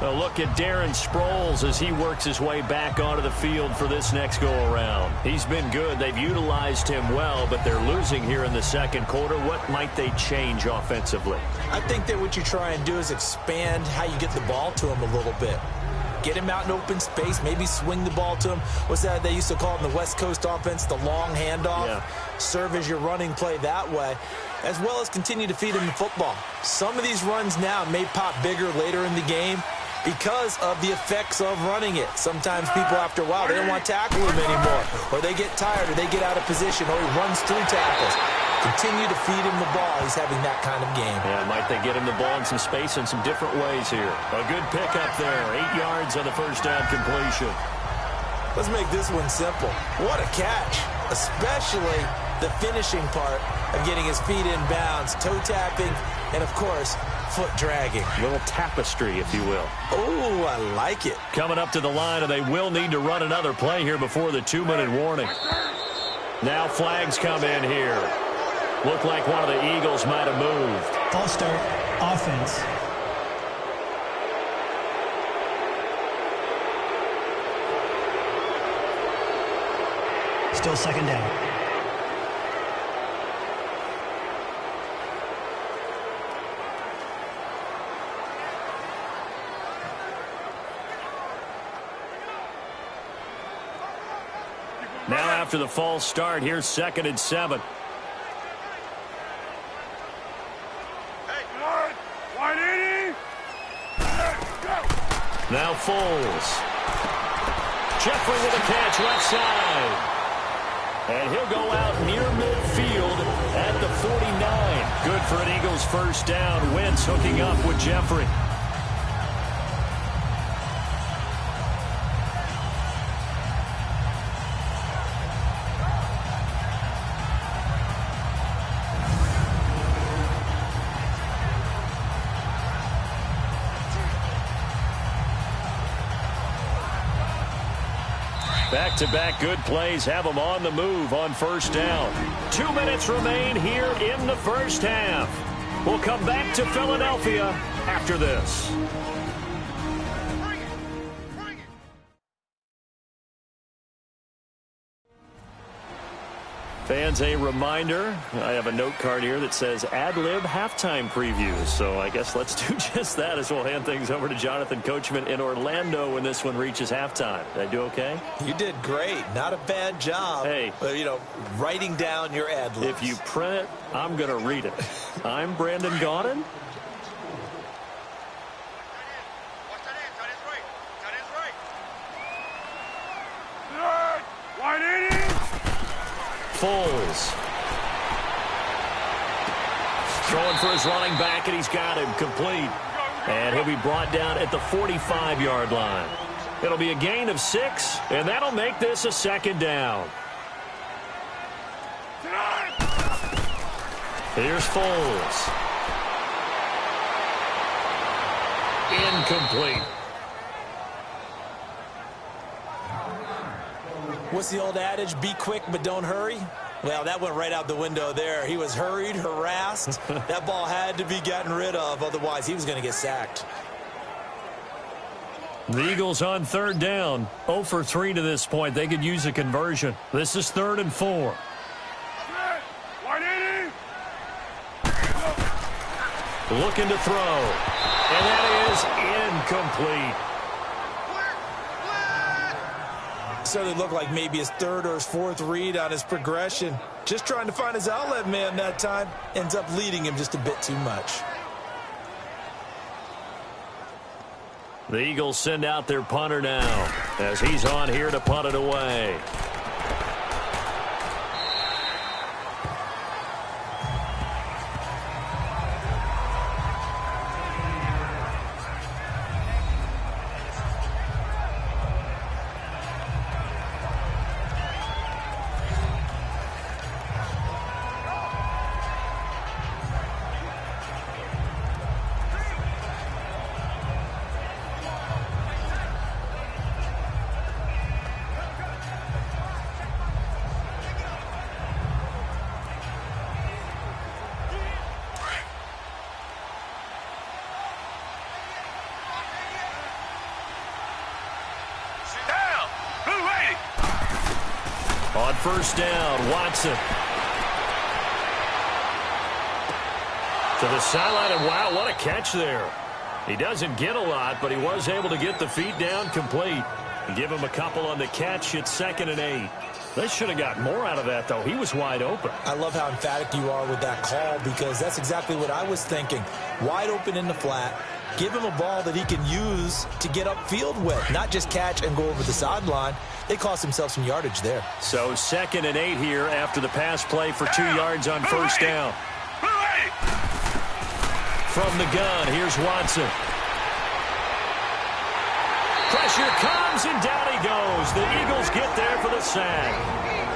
A look at Darren Sproles as he works his way back onto the field for this next go-around. He's been good. They've utilized him well, but they're losing here in the second quarter. What might they change offensively? I think that what you try and do is expand how you get the ball to him a little bit. Get him out in open space, maybe swing the ball to him. What's that they used to call it in the West Coast offense, the long handoff? Yeah. Serve as your running play that way, as well as continue to feed him the football. Some of these runs now may pop bigger later in the game because of the effects of running it. Sometimes people, after a while, they don't want to tackle him anymore, or they get tired, or they get out of position, or he runs through tackles. Continue to feed him the ball. He's having that kind of game. Yeah, might they get him the ball in some space in some different ways here. A good pickup there. 8 yards on the first down completion. Let's make this one simple. What a catch, especially the finishing part of getting his feet in bounds, toe tapping, and, of course, foot dragging. A little tapestry, if you will. Oh, I like it. Coming up to the line, and they will need to run another play here before the 2-minute warning. Now flags come in here. Looked like one of the Eagles might have moved. False start, offense. Still second down. Now after the false start, here's 2nd and 7. Now Foles. Jeffrey with a catch left side. And he'll go out near midfield at the 49. Good for an Eagles first down. Wentz hooking up with Jeffrey. Back-to-back good plays have them on the move on first down. 2 minutes remain here in the first half. We'll come back to Philadelphia after this. Fans fans, a reminder. I have a note card here that says ad-lib halftime previews. So I guess let's do just that as we'll hand things over to Jonathan Coachman in Orlando when this one reaches halftime. Did I do okay? You did great. Not a bad job. Hey. Writing down your ad-libs. If you print it, I'm going to read it. I'm Brandon Gaudin. Foles. Throwing for his running back, and he's got him complete. And he'll be brought down at the 45-yard line. It'll be a gain of 6, and that'll make this a second down. Here's Foles. Incomplete. What's the old adage? Be quick, but don't hurry. Well, that went right out the window there. He was hurried, harassed. That ball had to be gotten rid of. Otherwise, he was going to get sacked. The Eagles on third down. 0 for 3 to this point. They could use a conversion. This is 3rd and 4. Looking to throw. And that is incomplete. Certainly looked like maybe his 3rd or his 4th read on his progression. Just trying to find his outlet man that time. Ends up leading him just a bit too much. The Eagles send out their punter now as he's on here to punt it away. On first down, Watson. To the sideline, and wow, what a catch there. He doesn't get a lot, but he was able to get the feet down complete. And give him a couple on the catch. It's 2nd and 8. They should have got more out of that, though. He was wide open. I love how emphatic you are with that call because that's exactly what I was thinking. Wide open in the flat. Give him a ball that he can use to get upfield with, not just catch and go over the sideline. They cost themselves some yardage there. So 2nd and 8 here after the pass play for 2 yards on first down. From the gun, here's Watson. Pressure comes, and down he goes. The Eagles get there for the sack.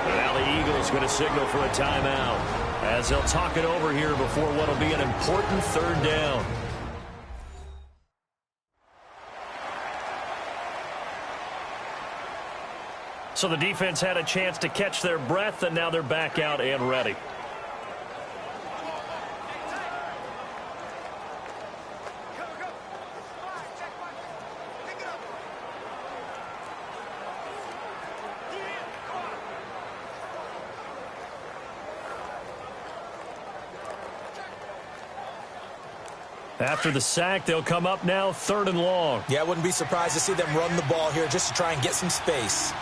And now the Eagles going to signal for a timeout as they'll talk it over here before what will be an important 3rd down. So the defense had a chance to catch their breath, and now they're back out and ready. After the sack, they'll come up now 3rd and long. Yeah, I wouldn't be surprised to see them run the ball here just to try and get some space.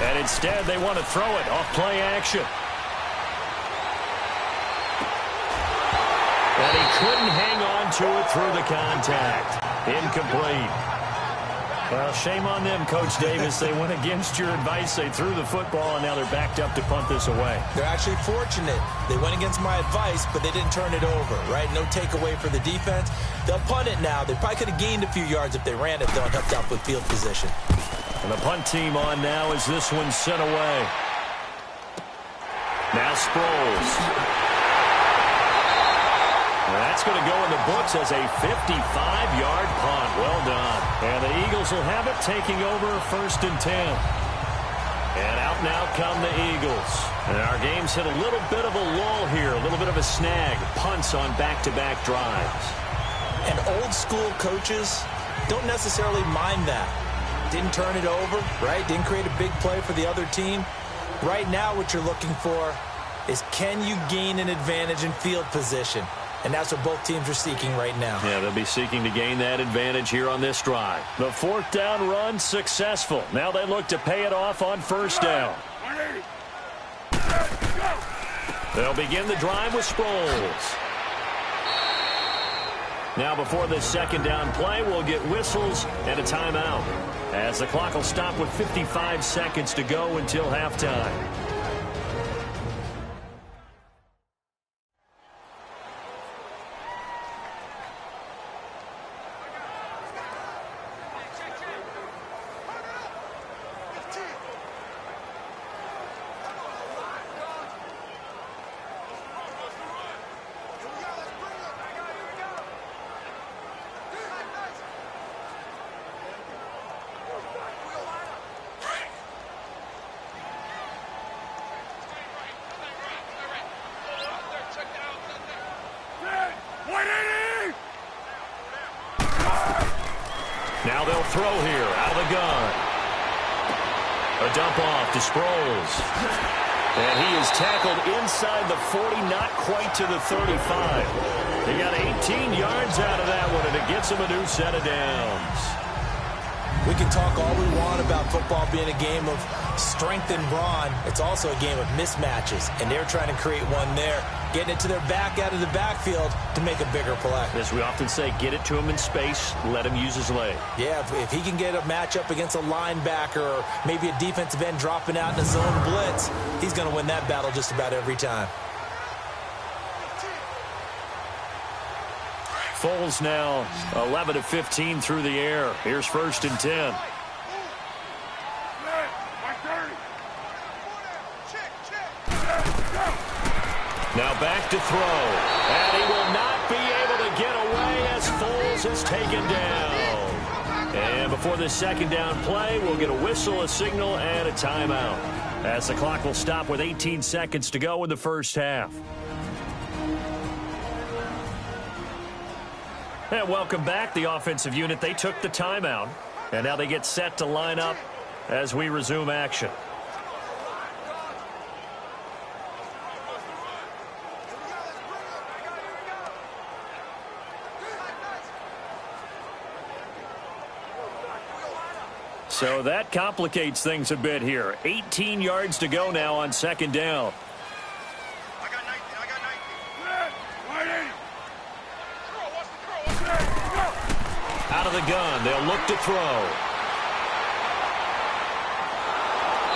And instead, they want to throw it off play action. And he couldn't hang on to it through the contact. Incomplete. Well, shame on them, Coach Davis. They went against your advice. They threw the football, and now they're backed up to punt this away. They're actually fortunate. They went against my advice, but they didn't turn it over, right? No takeaway for the defense. They'll punt it now. They probably could have gained a few yards if they ran it, though, and helped out with field position. And the punt team on now as this one's sent away. Now Sproles. And that's going to go in the books as a 55-yard punt. Well done. And the Eagles will have it, taking over 1st and 10. And out now come the Eagles. And our game's hit a little bit of a lull here, a little bit of a snag. Punts on back-to-back drives. And old-school coaches don't necessarily mind that. Didn't turn it over, right? Didn't create a big play for the other team. Right now what you're looking for is, can you gain an advantage in field position? And that's what both teams are seeking right now. Yeah, they'll be seeking to gain that advantage here on this drive. The fourth down run successful. Now they look to pay it off on first down. They'll begin the drive with Sproles. Now before this second down play, we'll get whistles and a timeout, as the clock will stop with 55 seconds to go until halftime. Now they'll throw here out of the gun. A dump off to Sproles. And he is tackled inside the 40, not quite to the 35. He got 18 yards out of that one, and it gets him a new set of downs. We can talk all we want about football being a game of strength and brawn. It's also a game of mismatches, and they're trying to create one there, getting it to their back out of the backfield to make a bigger play. As we often say, get it to him in space, let him use his leg. Yeah, if he can get a matchup against a linebacker or maybe a defensive end dropping out in a zone blitz, he's going to win that battle just about every time. Foles now 11 of 15 through the air. Here's first and 10. Now back to throw. And he will not be able to get away as Foles is taken down. And before this second down play, we'll get a whistle, a signal, and a timeout, as the clock will stop with 18 seconds to go in the first half. And welcome back, the offensive unit. They took the timeout, and now they get set to line up as we resume action. So that complicates things a bit here. 18 yards to go now on second down. Out of the gun, they'll look to throw.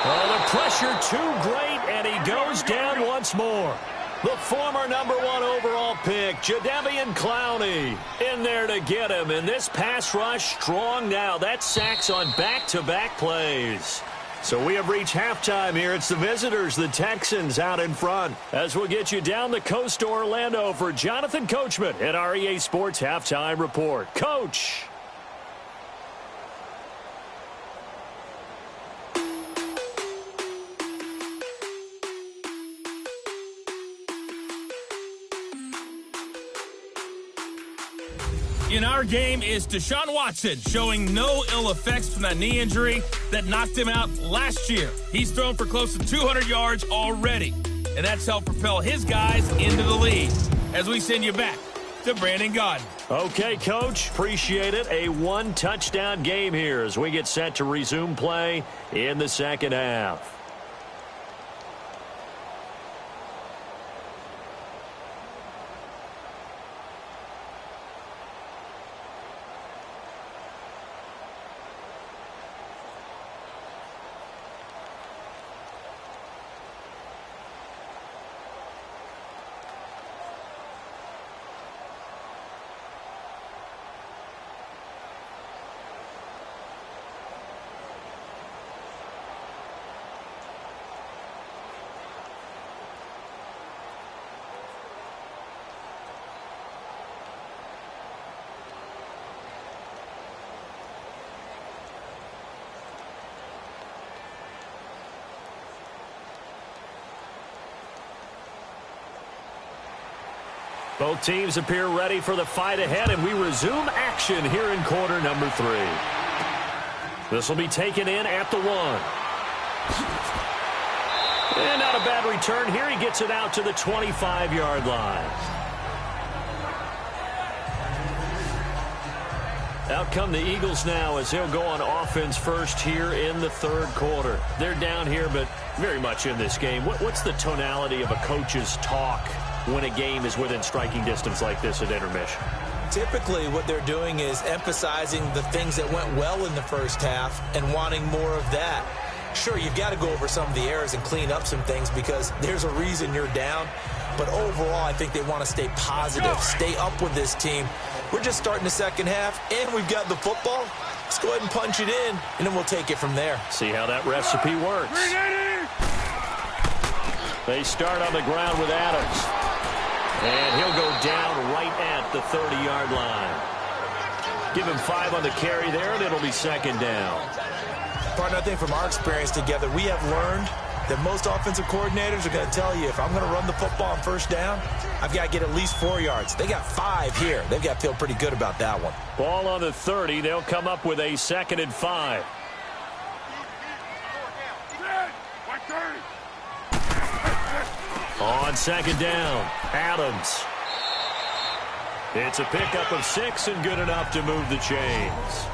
Oh, the pressure too great, and he goes down once more. The former #1 overall pick, Jadeveon Clowney, in there to get him. And this pass rush strong now. That's sacks on back-to-back plays. So we have reached halftime here. It's the visitors, the Texans, out in front. As we'll get you down the coast to Orlando for Jonathan Coachman at our EA Sports Halftime Report. Coach. In our game is Deshaun Watson, showing no ill effects from that knee injury that knocked him out last year. He's thrown for close to 200 yards already, and that's helped propel his guys into the lead. As we send you back to Brandon Gaudin. Okay, Coach. Appreciate it. A one-touchdown game here as we get set to resume play in the second half. Both teams appear ready for the fight ahead, and we resume action here in quarter number 3. This will be taken in at the 1. And not a bad return here. He gets it out to the 25-yard line. Out come the Eagles now as he'll go on offense first here in the third quarter. They're down here, but very much in this game. What's the tonality of a coach's talk when a game is within striking distance like this at intermission? Typically, what they're doing is emphasizing the things that went well in the first half and wanting more of that. Sure, you've got to go over some of the errors and clean up some things because there's a reason you're down. But overall, I think they want to stay positive, stay up with this team. We're just starting the second half, and we've got the football. Let's go ahead and punch it in, and then we'll take it from there. See how that recipe works. They start on the ground with Adams. And he'll go down right at the 30-yard line. Give him 5 on the carry there, and it'll be second down. Partner, I think from our experience together, we have learned that most offensive coordinators are going to tell you, if I'm going to run the football on first down, I've got to get at least 4 yards. They got 5 here. They've got to feel pretty good about that one. Ball on the 30. They'll come up with a 2nd and 5. On second down, Adams. It's a pickup of 6 and good enough to move the chains.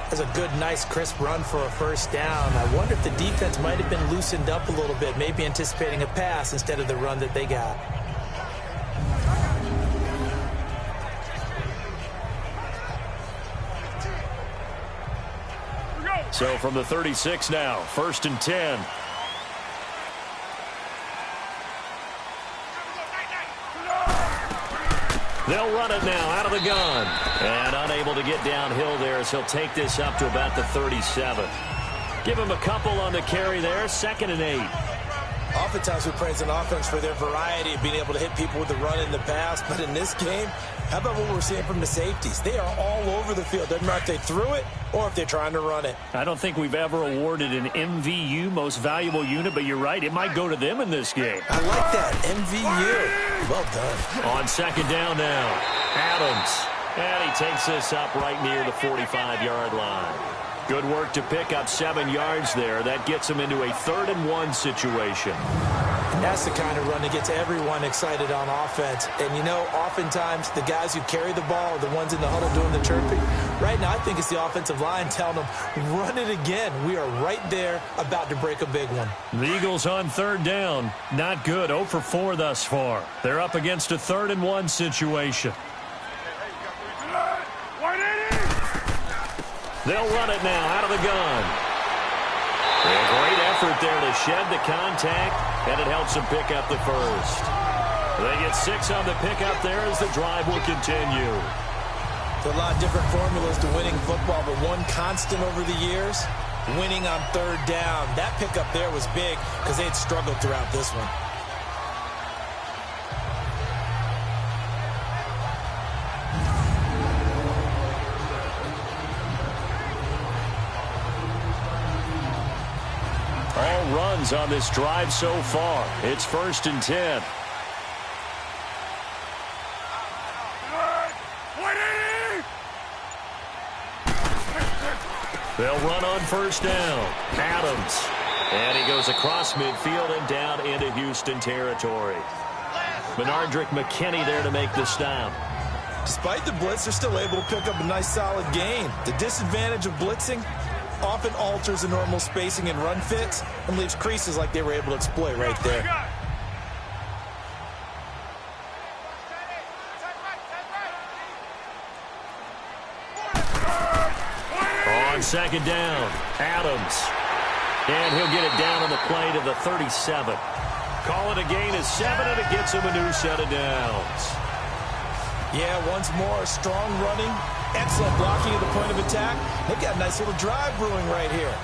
That's a good, nice, crisp run for a first down. I wonder if the defense might have been loosened up a little bit, maybe anticipating a pass instead of the run that they got. So from the 36 now, 1st and 10. They'll run it now out of the gun. And unable to get downhill there as he'll take this up to about the 37. Give him a couple on the carry there. 2nd and 8. Oftentimes we praise an offense for their variety of being able to hit people with the run in the pass. But in this game, how about what we're seeing from the safeties? They are all over the field. Doesn't matter if they threw it or if they're trying to run it. I don't think we've ever awarded an MVU, most valuable unit, but you're right. It might go to them in this game. I like that. MVU. Well done. On second down now, Adams. And he takes this up right near the 45-yard line. Good work to pick up 7 yards there. That gets him into a 3rd and 1 situation. That's the kind of run that gets everyone excited on offense. And, you know, oftentimes the guys who carry the ball are the ones in the huddle doing the chirping. Right now, I think it's the offensive line telling them, run it again. We are right there about to break a big one. The Eagles on 3rd down. Not good. 0 for 4 thus far. They're up against a 3rd and 1 situation. They'll run it now out of the gun. A great effort there to shed the contact, and it helps them pick up the first. They get 6 on the pickup there as the drive will continue. There's a lot of different formulas to winning football, but one constant over the years, winning on 3rd down. That pickup there was big because they had struggled throughout this one. All runs on this drive so far. It's 1st and 10. They'll run on 1st down. Adams. And he goes across midfield and down into Houston territory. Benardrick McKinney there to make the stop. Despite the blitz, they're still able to pick up a nice solid gain. The disadvantage of blitzing often alters the normal spacing and run fits and leaves creases like they were able to exploit right there. On 2nd down, Adams. And he'll get it down on the play to the 37. Call it a gain of 7, and it gets him a new set of downs. Yeah, once more, strong running, excellent blocking at the point of attack. They've got a nice little drive brewing right here.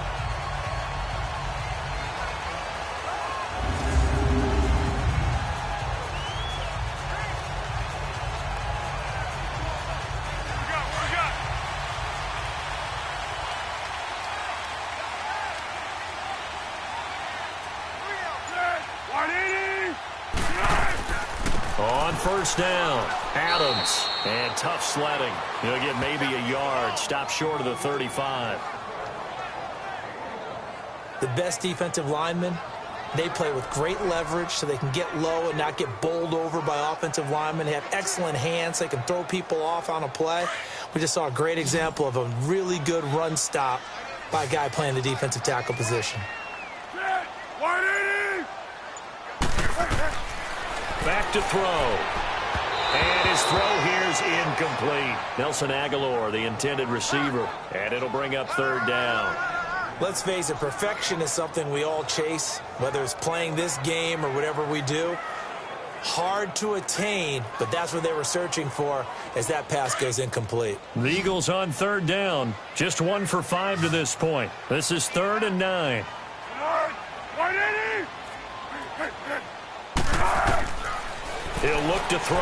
On first down, Adams. And tough sledding. He'll get maybe a yard. Stop short of the 35. The best defensive linemen, they play with great leverage so they can get low and not get bowled over by offensive linemen. They have excellent hands. They can throw people off on a play. We just saw a great example of a really good run stop by a guy playing the defensive tackle position. Back to throw. And his throw here's incomplete. Nelson Aguilar, the intended receiver. And it'll bring up third down. Let's face it, perfection is something we all chase, whether it's playing this game or whatever we do. Hard to attain, but that's what they were searching for as that pass goes incomplete. The Eagles on third down. Just 1 for 5 to this point. This is 3rd and 9. He'll look to throw.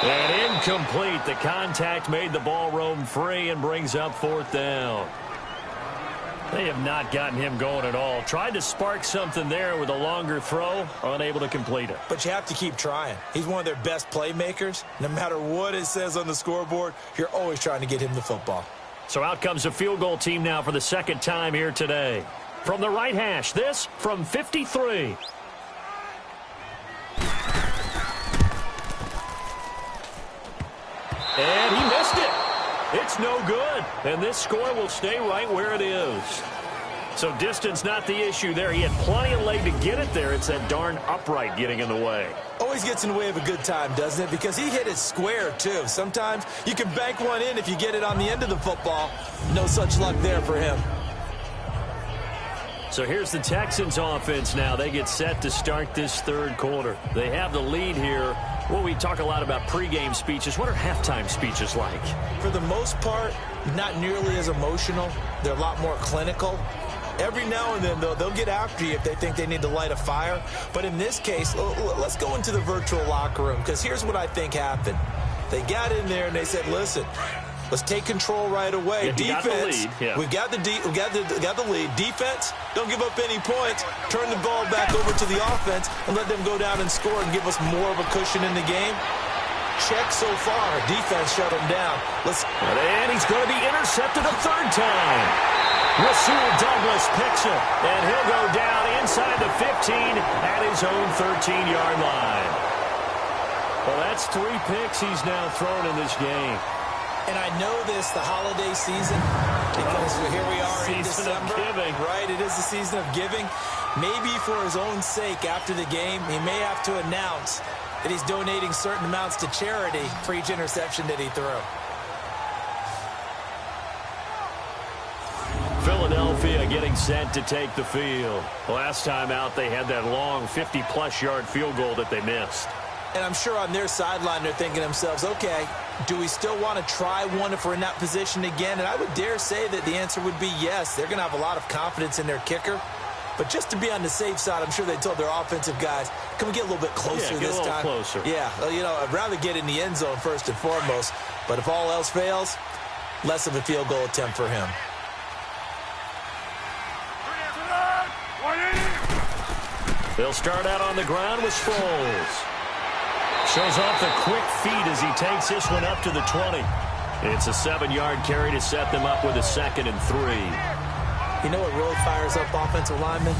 And incomplete. The contact made the ball roam free and brings up 4th down. They have not gotten him going at all. Tried to spark something there with a longer throw, unable to complete it. But you have to keep trying. He's one of their best playmakers. No matter what it says on the scoreboard, you're always trying to get him the football. So out comes a field goal team now for the 2nd time here today. From the right hash, this from 53. And he missed it. It's no good. And this score will stay right where it is. So distance not the issue there. He had plenty of leg to get it there. It's that darn upright getting in the way. Always gets in the way of a good time, doesn't it? Because he hit it square, too. Sometimes you can bank one in if you get it on the end of the football. No such luck there for him. So here's the Texans offense now. They get set to start this 3rd quarter. They have the lead here. Well, we talk a lot about pregame speeches. What are halftime speeches like? For the most part, not nearly as emotional. They're a lot more clinical. Every now and then, though, they'll get after you if they think they need to light a fire. But in this case, let's go into the virtual locker room, because here's what I think happened. They got in there and they said, listen, let's take control right away. Yeah, defense, we've got the lead. Defense, don't give up any points. Turn the ball back over to the offense and let them go down and score and give us more of a cushion in the game. Check so far. Defense shut him down. And he's going to be intercepted a 3rd time. Rasul Douglas picks him, and he'll go down inside the 15 at his own 13-yard line. Well, that's 3 picks he's now thrown in this game. And I know this, the holiday season, because here we are in December. Right, it is the season of giving. Maybe for his own sake, after the game, he may have to announce that he's donating certain amounts to charity for each interception that he threw. Philadelphia getting set to take the field. Last time out, they had that long 50-plus yard field goal that they missed. And I'm sure on their sideline, they're thinking to themselves, okay, do we still want to try one if we're in that position again? And I would dare say that the answer would be yes. They're going to have a lot of confidence in their kicker. But just to be on the safe side, I'm sure they told their offensive guys, can we get a little bit closer this time? Closer. Yeah, you know, I'd rather get in the end zone first and foremost. But if all else fails, less of a field goal attempt for him. They'll start out on the ground with Sproles. Shows off the quick feet as he takes this one up to the 20. It's a 7-yard carry to set them up with a 2nd and 3. You know what really fires up offensive linemen?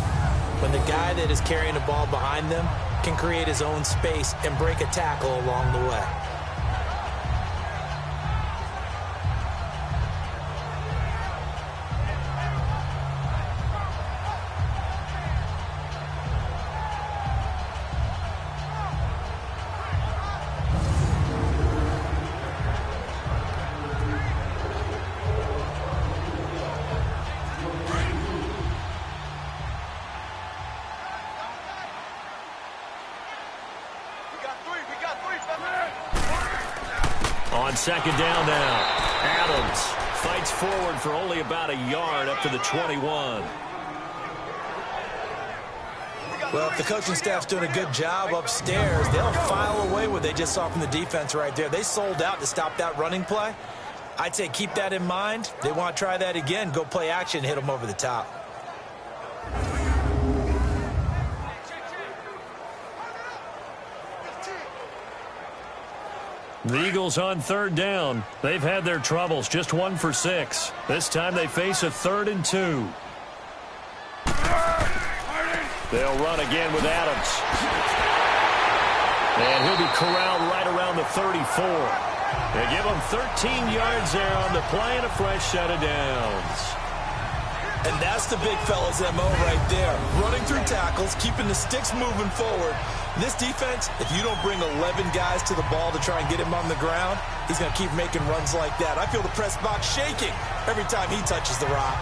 When the guy that is carrying the ball behind them can create his own space and break a tackle along the way. On 2nd down now, Adams fights forward for only about a yard up to the 21. Well, if the coaching staff's doing a good job upstairs, they'll file away what they just saw from the defense right there. They sold out to stop that running play. I'd say keep that in mind. They want to try that again, go play action, hit them over the top. The Eagles on third down. They've had their troubles, just 1 for 6. This time they face a 3rd and 2. They'll run again with Adams. And he'll be corralled right around the 34. They give him 13 yards there on the play and a fresh set of downs. And that's the big fella's MO right there. Running through tackles, keeping the sticks moving forward. This defense, if you don't bring 11 guys to the ball to try and get him on the ground, he's going to keep making runs like that. I feel the press box shaking every time he touches the rock.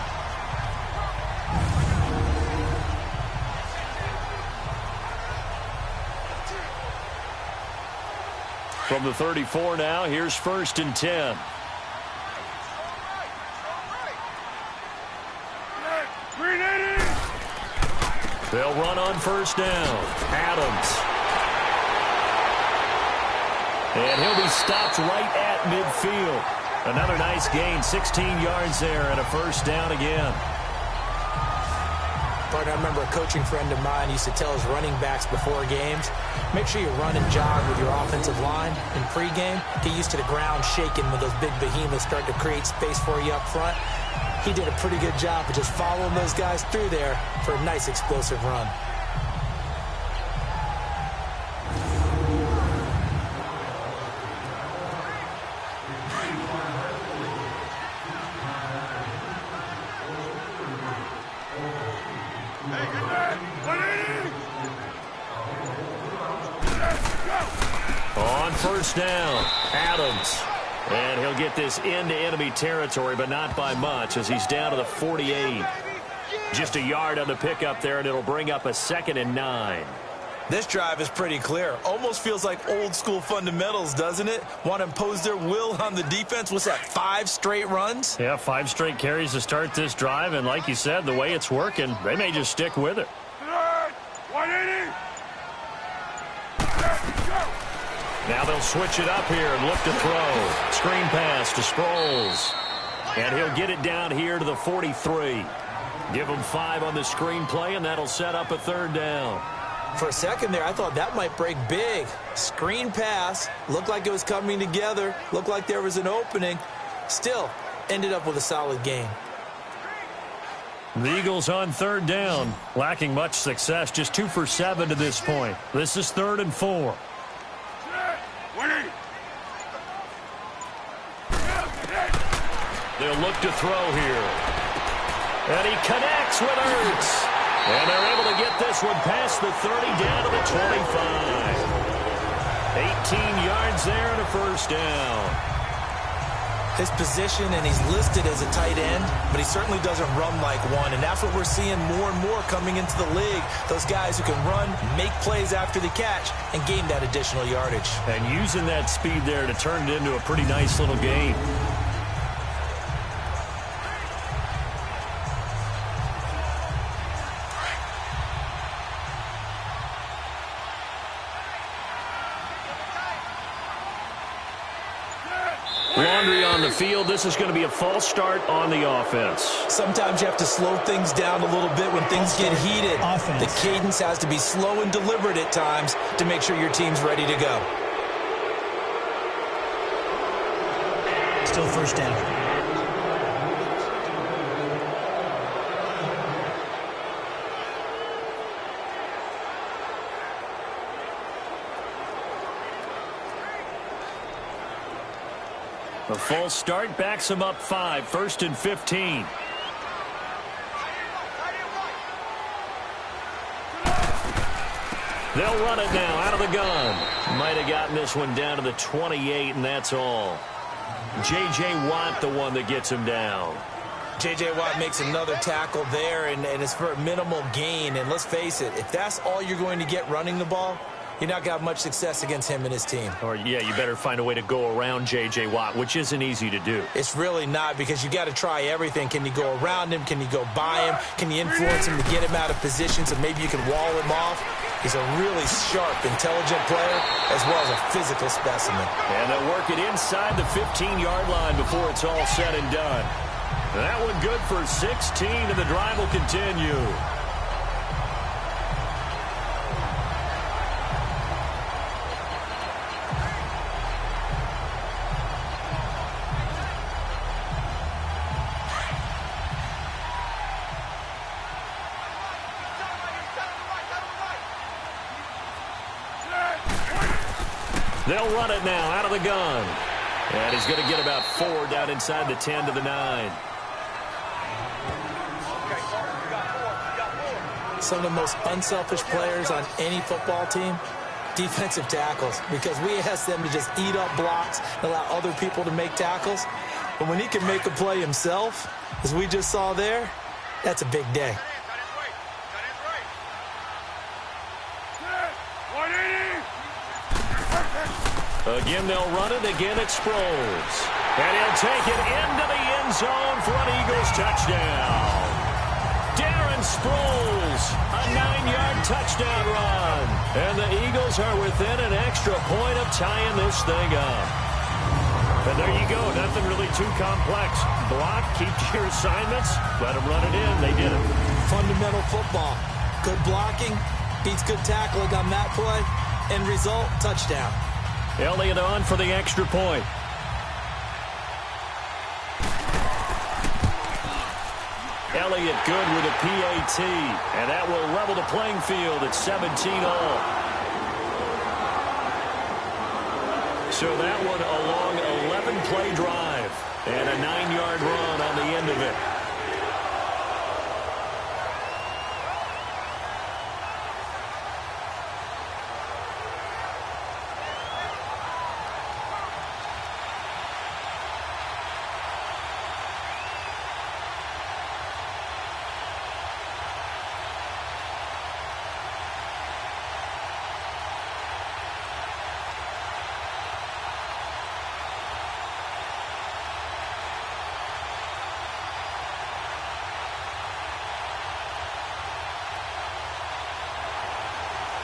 From the 34 now, here's 1st and 10. They'll run on 1st down. Adams. And he'll be stopped right at midfield. Another nice gain, 16 yards there and a 1st down again. Partner, I remember a coaching friend of mine used to tell his running backs before games, make sure you run and jog with your offensive line in pregame. Get used to the ground shaking when those big behemoths start to create space for you up front. He did a pretty good job of just following those guys through there for a nice explosive run. On 1st down, Adams. And he'll get this into enemy territory, but not by much as he's down to the 48. Just a yard on the pickup there, and it'll bring up a 2nd and 9. This drive is pretty clear. Almost feels like old school fundamentals, doesn't it? Want to impose their will on the defense. What's that, 5 straight runs? Yeah, 5 straight carries to start this drive, and like you said, the way it's working, they may just stick with it. 180. Now they'll switch it up here and look to throw. Screen pass to Sproles. And he'll get it down here to the 43. Give him 5 on the screen play, and that'll set up a 3rd down. For a second there, I thought that might break big. Screen pass. Looked like it was coming together. Looked like there was an opening. Still, ended up with a solid gain. The Eagles on 3rd down. Lacking much success. Just 2 for 7 to this point. This is 3rd and 4. They'll look to throw here. And he connects with Ertz. And they're able to get this one past the 30 down to the 25. 18 yards there and a 1st down. His position, and he's listed as a tight end, but he certainly doesn't run like one, and that's what we're seeing more and more coming into the league. Those guys who can run, make plays after the catch, and gain that additional yardage. And using that speed there to turn it into a pretty nice little game. Laundry on the field. This is going to be a false start on the offense. Sometimes you have to slow things down a little bit when things get heated. The cadence has to be slow and deliberate at times to make sure your team's ready to go. Still 1st down. The false start backs him up 5, 1st and 15. They'll run it now out of the gun. Might have gotten this one down to the 28, and that's all. J.J. Watt, the one that gets him down. J.J. Watt makes another tackle there, and it's for a minimal gain. And let's face it, if that's all you're going to get running the ball, you're not going to have much success against him and his team. Or, yeah, you better find a way to go around J.J. Watt, which isn't easy to do. It's really not, because you got to try everything. Can you go around him? Can you go by him? Can you influence him to get him out of position so maybe you can wall him off? He's a really sharp, intelligent player, as well as a physical specimen. And they'll work it inside the 15-yard line before it's all said and done. That one good for 16, and the drive will continue. They'll run it now out of the gun. And he's going to get about 4 down inside the 10 to the 9. Some of the most unselfish players on any football team, defensive tackles, because we ask them to just eat up blocks and allow other people to make tackles. But when he can make a play himself, as we just saw there, that's a big day. Again, they'll run it. Again, it's Sproles. And he'll take it into the end zone for an Eagles touchdown. Darren Sproles, a 9-yard touchdown run. And the Eagles are within an extra point of tying this thing up. And there you go. Nothing really too complex. Block, keep to your assignments, let them run it in. They did it. Fundamental football. Good blocking beats good tackling on that play. End result, touchdown. Elliott on for the extra point. Elliott good with a PAT, and that will level the playing field at 17-all. So that one a long 11-play drive and a 9-yard run on the end of it.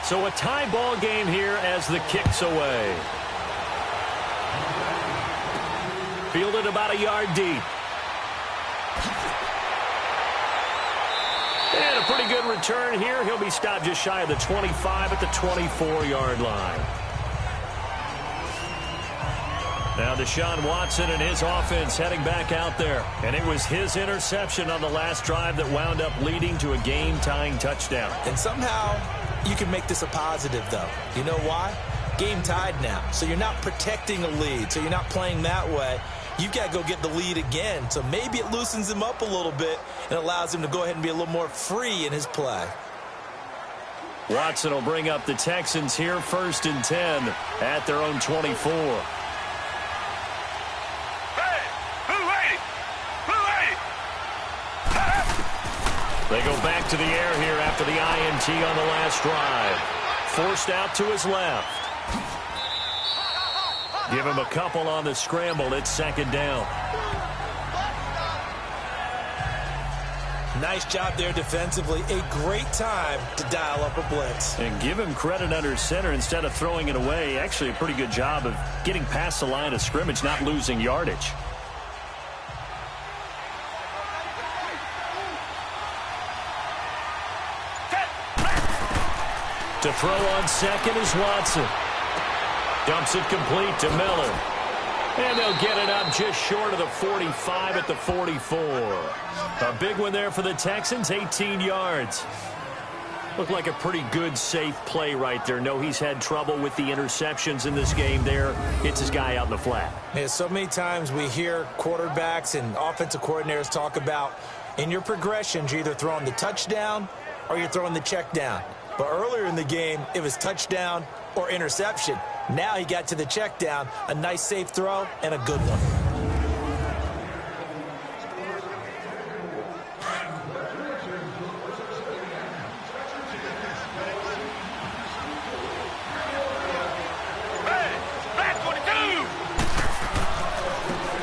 So a tie ball game here as the kick's away. Fielded about a yard deep. And a pretty good return here. He'll be stopped just shy of the 25 at the 24-yard line. Now Deshaun Watson and his offense heading back out there. And it was his interception on the last drive that wound up leading to a game-tying touchdown. And somehow you can make this a positive, though. You know why? Game tied now. So you're not protecting a lead. So you're not playing that way. You've got to go get the lead again. So maybe it loosens him up a little bit and allows him to go ahead and be a little more free in his play. Watson will bring up the Texans here 1st and 10 at their own 24. They go back to the air here after the INT on the last drive. Forced out to his left. Give him a couple on the scramble. It's 2nd down. Nice job there defensively. A great time to dial up a blitz. And give him credit under center instead of throwing it away. Actually a pretty good job of getting past the line of scrimmage, not losing yardage. To throw on second is Watson. Dumps it complete to Miller. And they'll get it up just short of the 45 at the 44. A big one there for the Texans, 18 yards. Looked like a pretty good, safe play right there. No, he's had trouble with the interceptions in this game there. It's his guy out in the flat. Yeah, so many times we hear quarterbacks and offensive coordinators talk about in your progressions, you're either throwing the touchdown or you're throwing the check down. But earlier in the game, it was touchdown or interception. Now he got to the check down, a nice safe throw, and a good one.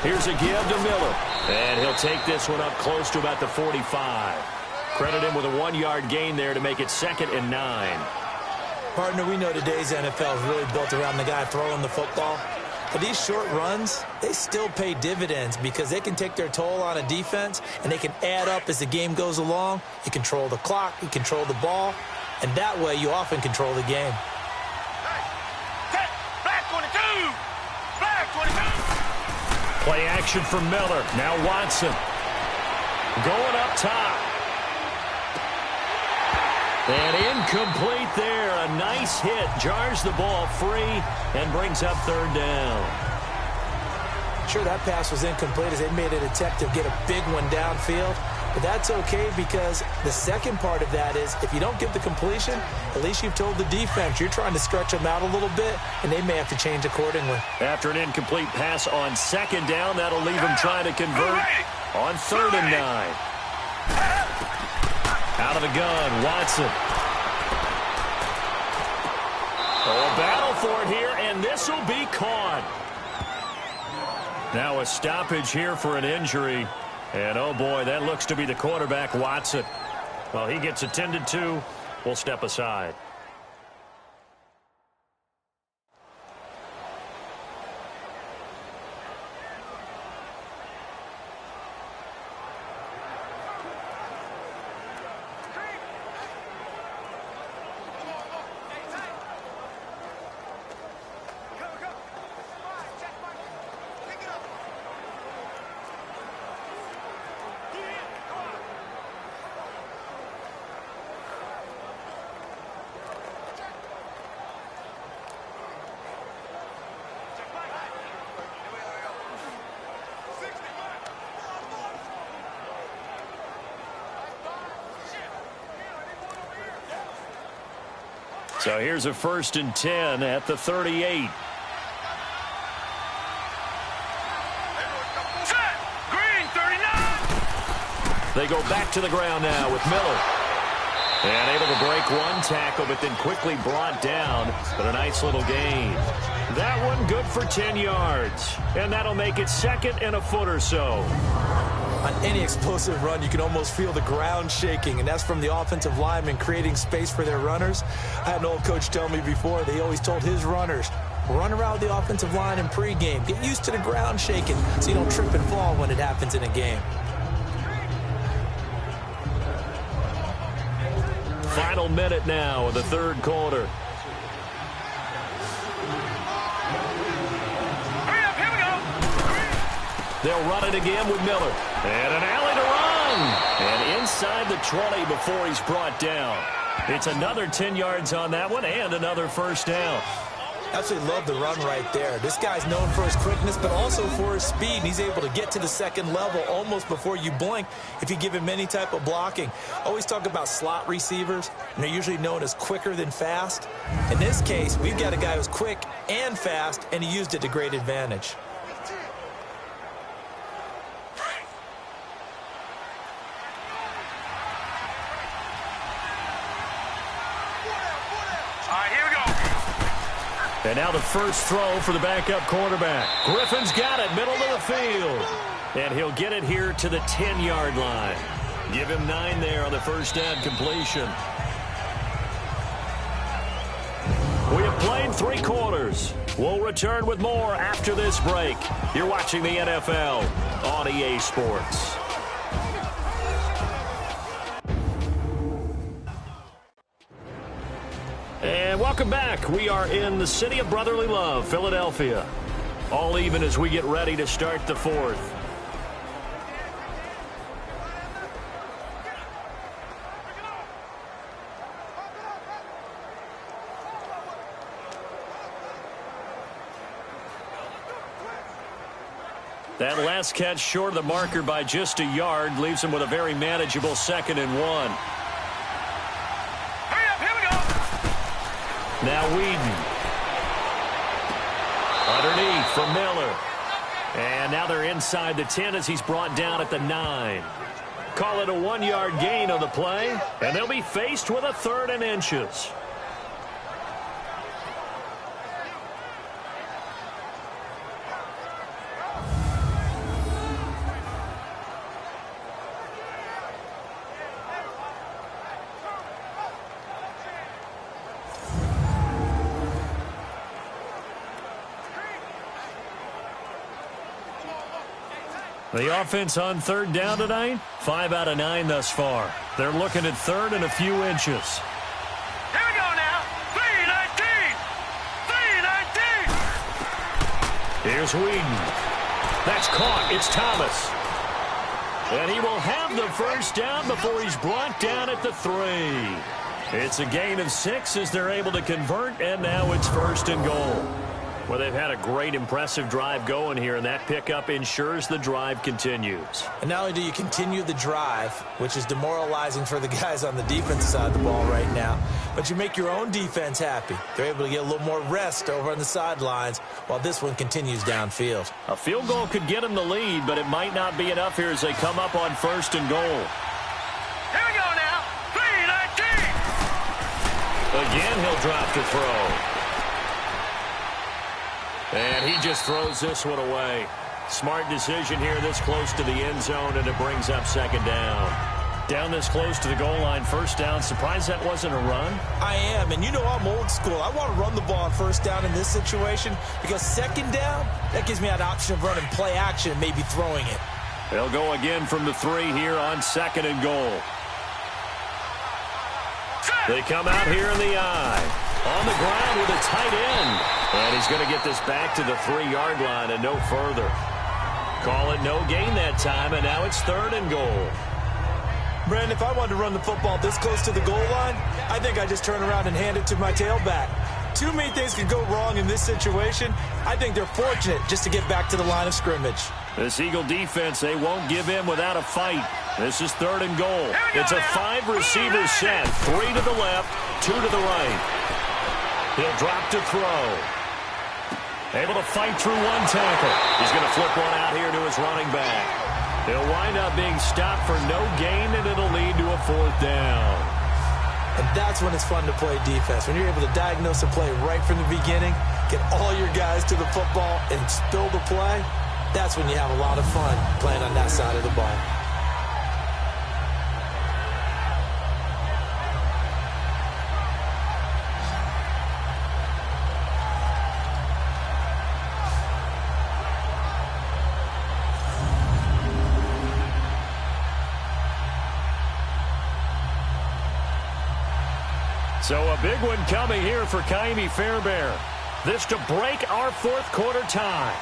Here's a give to Miller. And he'll take this one up close to about the 45. Credit him with a 1-yard gain there to make it 2nd and 9. Partner, we know today's NFL is really built around the guy throwing the football. But these short runs, they still pay dividends because they can take their toll on a defense and they can add up as the game goes along. You control the clock, you control the ball, and that way you often control the game. Back 22! Back 22! Play action for Miller. Now Watson. Going up top. And incomplete there. A nice hit. Jars the ball free and brings up third down. Sure, that pass was incomplete as they made an attempt to get a big one downfield. But that's okay because the second part of that is if you don't get the completion, at least you've told the defense you're trying to stretch them out a little bit, and they may have to change accordingly. After an incomplete pass on second down, that'll leave them trying to convert on 3rd and 9. Out of the gun, Watson. Oh, a battle for it here, and this will be caught. Now a stoppage here for an injury. And, oh, boy, that looks to be the quarterback, Watson. Well, he gets attended to. We'll step aside. So here's a 1st and 10 at the 38. Green, 39. They go back to the ground now with Miller. And able to break one tackle, but then quickly brought down. But a nice little gain. That one good for 10 yards. And that'll make it 2nd and a foot or so. On any explosive run, you can almost feel the ground shaking, and that's from the offensive linemen creating space for their runners. I had an old coach tell me before, they always told his runners, run around the offensive line in pregame. Get used to the ground shaking so you don't trip and fall when it happens in a game. Final minute now of the 3rd quarter. They'll run it again with Miller. And an alley to run. And inside the 20 before he's brought down. It's another 10 yards on that one and another 1st down. Absolutely love the run right there. This guy's known for his quickness, but also for his speed. He's able to get to the 2nd level almost before you blink if you give him any type of blocking. Always talk about slot receivers, and they're usually known as quicker than fast. In this case, we've got a guy who's quick and fast, and he used it to great advantage. And now the first throw for the backup quarterback. Griffin's got it, middle of the field. And he'll get it here to the 10-yard line. Give him 9 there on the 1st down completion. We have played 3 quarters. We'll return with more after this break. You're watching the NFL on EA Sports. And welcome back. We are in the city of brotherly love, Philadelphia. All even as we get ready to start the 4th. That last catch short of the marker by just a yard leaves him with a very manageable 2nd and 1. Now Whedon. Underneath for Miller. And now they're inside the 10 as he's brought down at the 9. Call it a 1-yard gain on the play, and they'll be faced with a 3rd and inches. The offense on 3rd down tonight, 5 out of 9 thus far. They're looking at 3rd and a few inches. Here we go now. 3-19. 3-19. Here's Whedon. That's caught. It's Thomas. And he will have the 1st down before he's brought down at the 3. It's a gain of 6 as they're able to convert, and now it's 1st and goal. Well, they've had a great, impressive drive going here, and that pickup ensures the drive continues. And not only do you continue the drive, which is demoralizing for the guys on the defensive side of the ball right now, but you make your own defense happy. They're able to get a little more rest over on the sidelines while this one continues downfield. A field goal could get them the lead, but it might not be enough here as they come up on 1st and goal. Here we go now. 3-19. Again, he'll drop to throw. And he just throws this one away. Smart decision here this close to the end zone, and it brings up 2nd down. Down this close to the goal line, 1st down. Surprised that wasn't a run? I am, and you know I'm old school. I want to run the ball on 1st down in this situation because 2nd down, that gives me that option of running play action and maybe throwing it. They'll go again from the 3 here on 2nd and goal. They come out here in the eye. On the ground with a tight end. And he's going to get this back to the 3-yard line and no further. Call it no gain that time, and now it's 3rd and goal. Brandon, if I wanted to run the football this close to the goal line, I think I just turn around and hand it to my tailback. Too many things could go wrong in this situation. I think they're fortunate just to get back to the line of scrimmage. This Eagle defense, they won't give in without a fight. This is 3rd and goal. It's a 5-receiver set. 3 to the left, 2 to the right. He'll drop to throw. Able to fight through one tackle. He's going to flip one out here to his running back. He'll wind up being stopped for no gain, and it'll lead to a 4th down. And that's when it's fun to play defense. When you're able to diagnose a play right from the beginning, get all your guys to the football, and spill the play, that's when you have a lot of fun playing on that side of the ball. So a big one coming here for Kaimi Fairbairn. This to break our 4th quarter tie.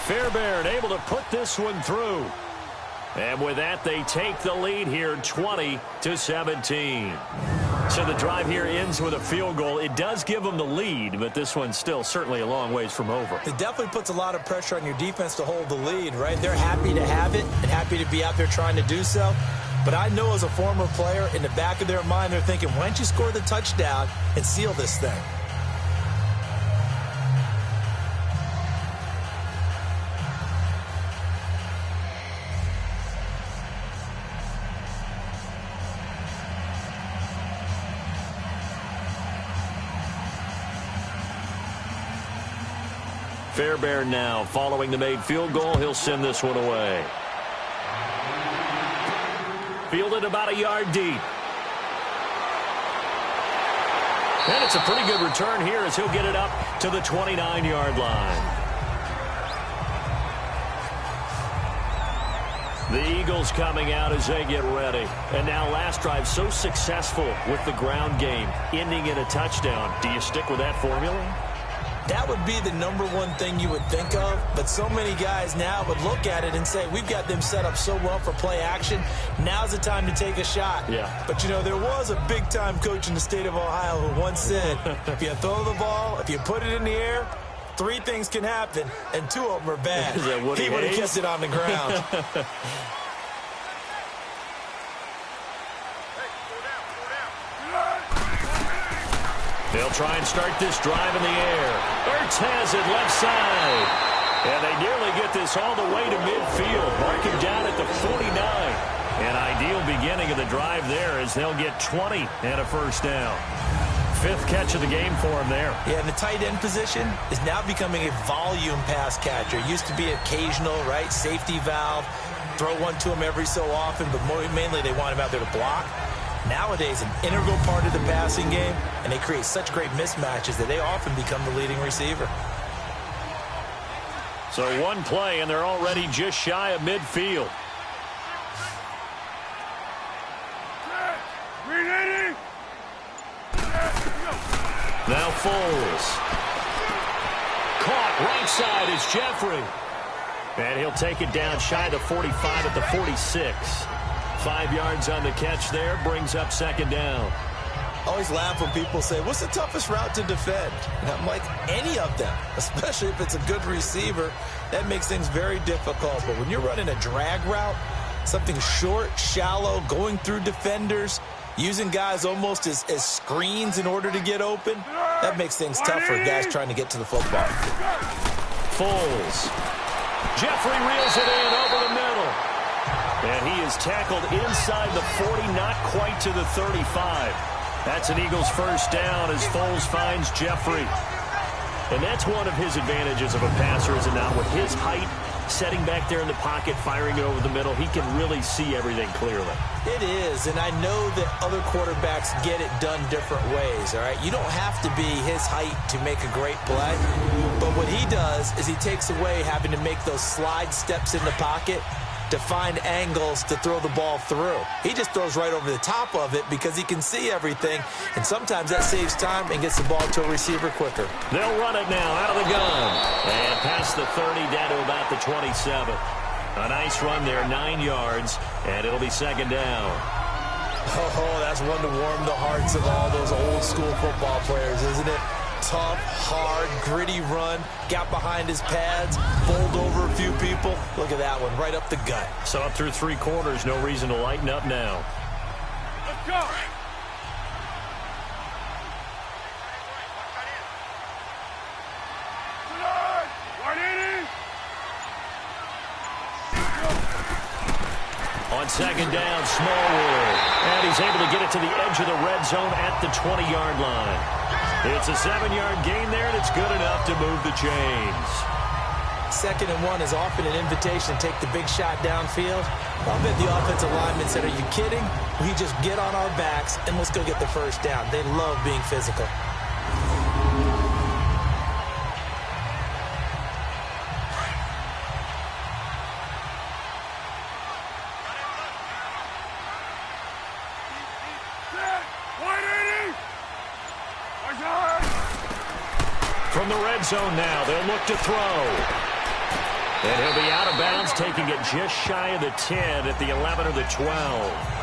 Fairbairn able to put this one through. And with that, they take the lead here 20-17. So the drive here ends with a field goal. It does give them the lead, but this one's still certainly a long ways from over. It definitely puts a lot of pressure on your defense to hold the lead, right? They're happy to have it and happy to be out there trying to do so. But I know as a former player, in the back of their mind, they're thinking, why don't you score the touchdown and seal this thing? Fairbairn now following the made field goal. He'll send this one away. Fielded about a yard deep. And it's a pretty good return here as he'll get it up to the 29-yard line. The Eagles coming out as they get ready. And now last drive so successful with the ground game, ending in a touchdown. Do you stick with that formula? That would be the #1 thing you would think of, but so many guys now would look at it and say, we've got them set up so well for play action, now's the time to take a shot. Yeah. But, you know, there was a big-time coach in the state of Ohio who once said, if you throw the ball, if you put it in the air, 3 things can happen, and 2 of them are bad. Is that Woody He would have Hayes? kept it on the ground. They'll try and start this drive in the air. Ertz has it left side. And they nearly get this all the way to midfield. Mark him down at the 49. An ideal beginning of the drive there as they'll get 20 and a 1st down. 5th catch of the game for him there. Yeah, and the tight end position is now becoming a volume pass catcher. It used to be occasional, right? Safety valve. Throw one to him every so often, but mainly they want him out there to block. Nowadays, an integral part of the passing game, and they create such great mismatches that they often become the leading receiver. So 1 play, and they're already just shy of midfield. Now Foles. Caught right side is Jeffrey. And he'll take it down shy of the 45 at the 46. 5 yards on the catch there, brings up second down. I always laugh when people say, what's the toughest route to defend? And I'm like, any of them, especially if it's a good receiver. That makes things very difficult. But when you're running a drag route, something short, shallow, going through defenders, using guys almost as screens in order to get open, that makes things tough for guys trying to get to the football. Foles. Jeffrey reels it in over the middle. And he is tackled inside the 40, not quite to the 35. That's an Eagles first down as Foles finds Jeffrey. And that's one of his advantages of a passer, is it not? With his height, setting back there in the pocket, firing it over the middle, he can really see everything clearly. It is, and I know that other quarterbacks get it done different ways, all right? You don't have to be his height to make a great play, but what he does is he takes away having to make those slide steps in the pocket to find angles to throw the ball through. He just throws right over the top of it because he can see everything, and sometimes that saves time and gets the ball to a receiver quicker. They'll run it now out of the gun. And past the 30 down to about the 27. A nice run there, 9 yards, and it'll be second down. Oh, that's one to warm the hearts of all those old school football players, isn't it? Tough, hard, gritty run, got behind his pads, bowled over a few people. Look at that one, right up the gut. So up through 3 quarters, no reason to lighten up now. Let's go. On second down, Smallwood. And he's able to get it to the edge of the red zone at the 20-yard line. It's a 7-yard gain there, and it's good enough to move the chains. 2nd and 1 is often an invitation to take the big shot downfield. I'll bet the offensive lineman said, are you kidding? We just get on our backs and let's go get the first down. They love being physical. From the red zone now, they'll look to throw. And he'll be out of bounds, taking it just shy of the 10 at the 11 or the 12.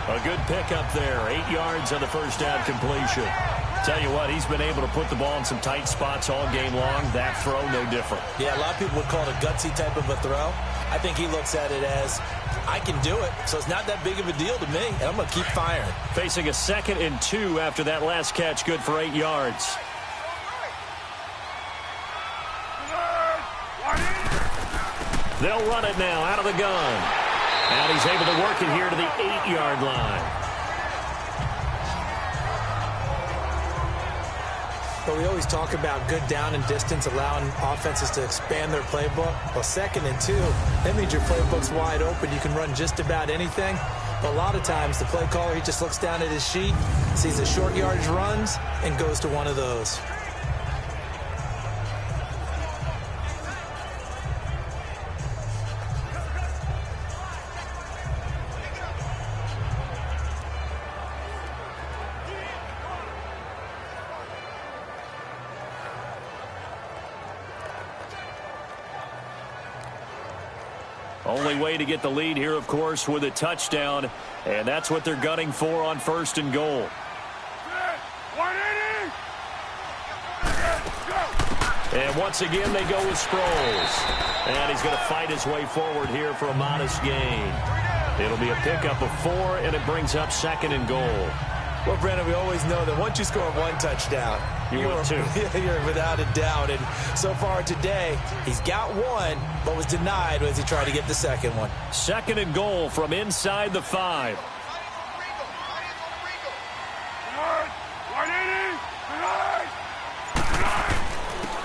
A good pickup there, 8 yards on the first down completion. Tell you what, he's been able to put the ball in some tight spots all game long. That throw, no different. Yeah, a lot of people would call it a gutsy type of a throw. I think he looks at it as, I can do it, so it's not that big of a deal to me, and I'm going to keep firing. Facing a 2nd and 2 after that last catch, good for 8 yards. They'll run it now out of the gun. And he's able to work it here to the 8-yard line. But we always talk about good down and distance, allowing offenses to expand their playbook. Well, 2nd and 2, that means your playbook's wide open. You can run just about anything. But a lot of times, the play caller, he just looks down at his sheet, sees the short yardage runs, and goes to one of those. Only way to get the lead here, of course, with a touchdown. And that's what they're gunning for on 1st and goal. And once again, they go with Sproles. And he's going to fight his way forward here for a modest gain. It'll be a pickup of 4, and it brings up 2nd and goal. Well, Brandon, we always know that once you score 1 touchdown, you win 2. You're without a doubt. And so far today, he's got 1, but was denied as he tried to get the 2nd one. 2nd and goal from inside the 5.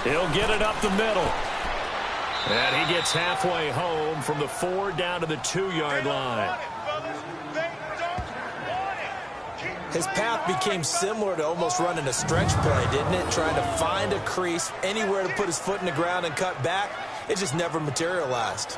He'll get it up the middle. And he gets halfway home from the 4 down to the 2-yard line. His path became similar to almost running a stretch play, didn't it? Trying to find a crease, anywhere to put his foot in the ground and cut back. It just never materialized.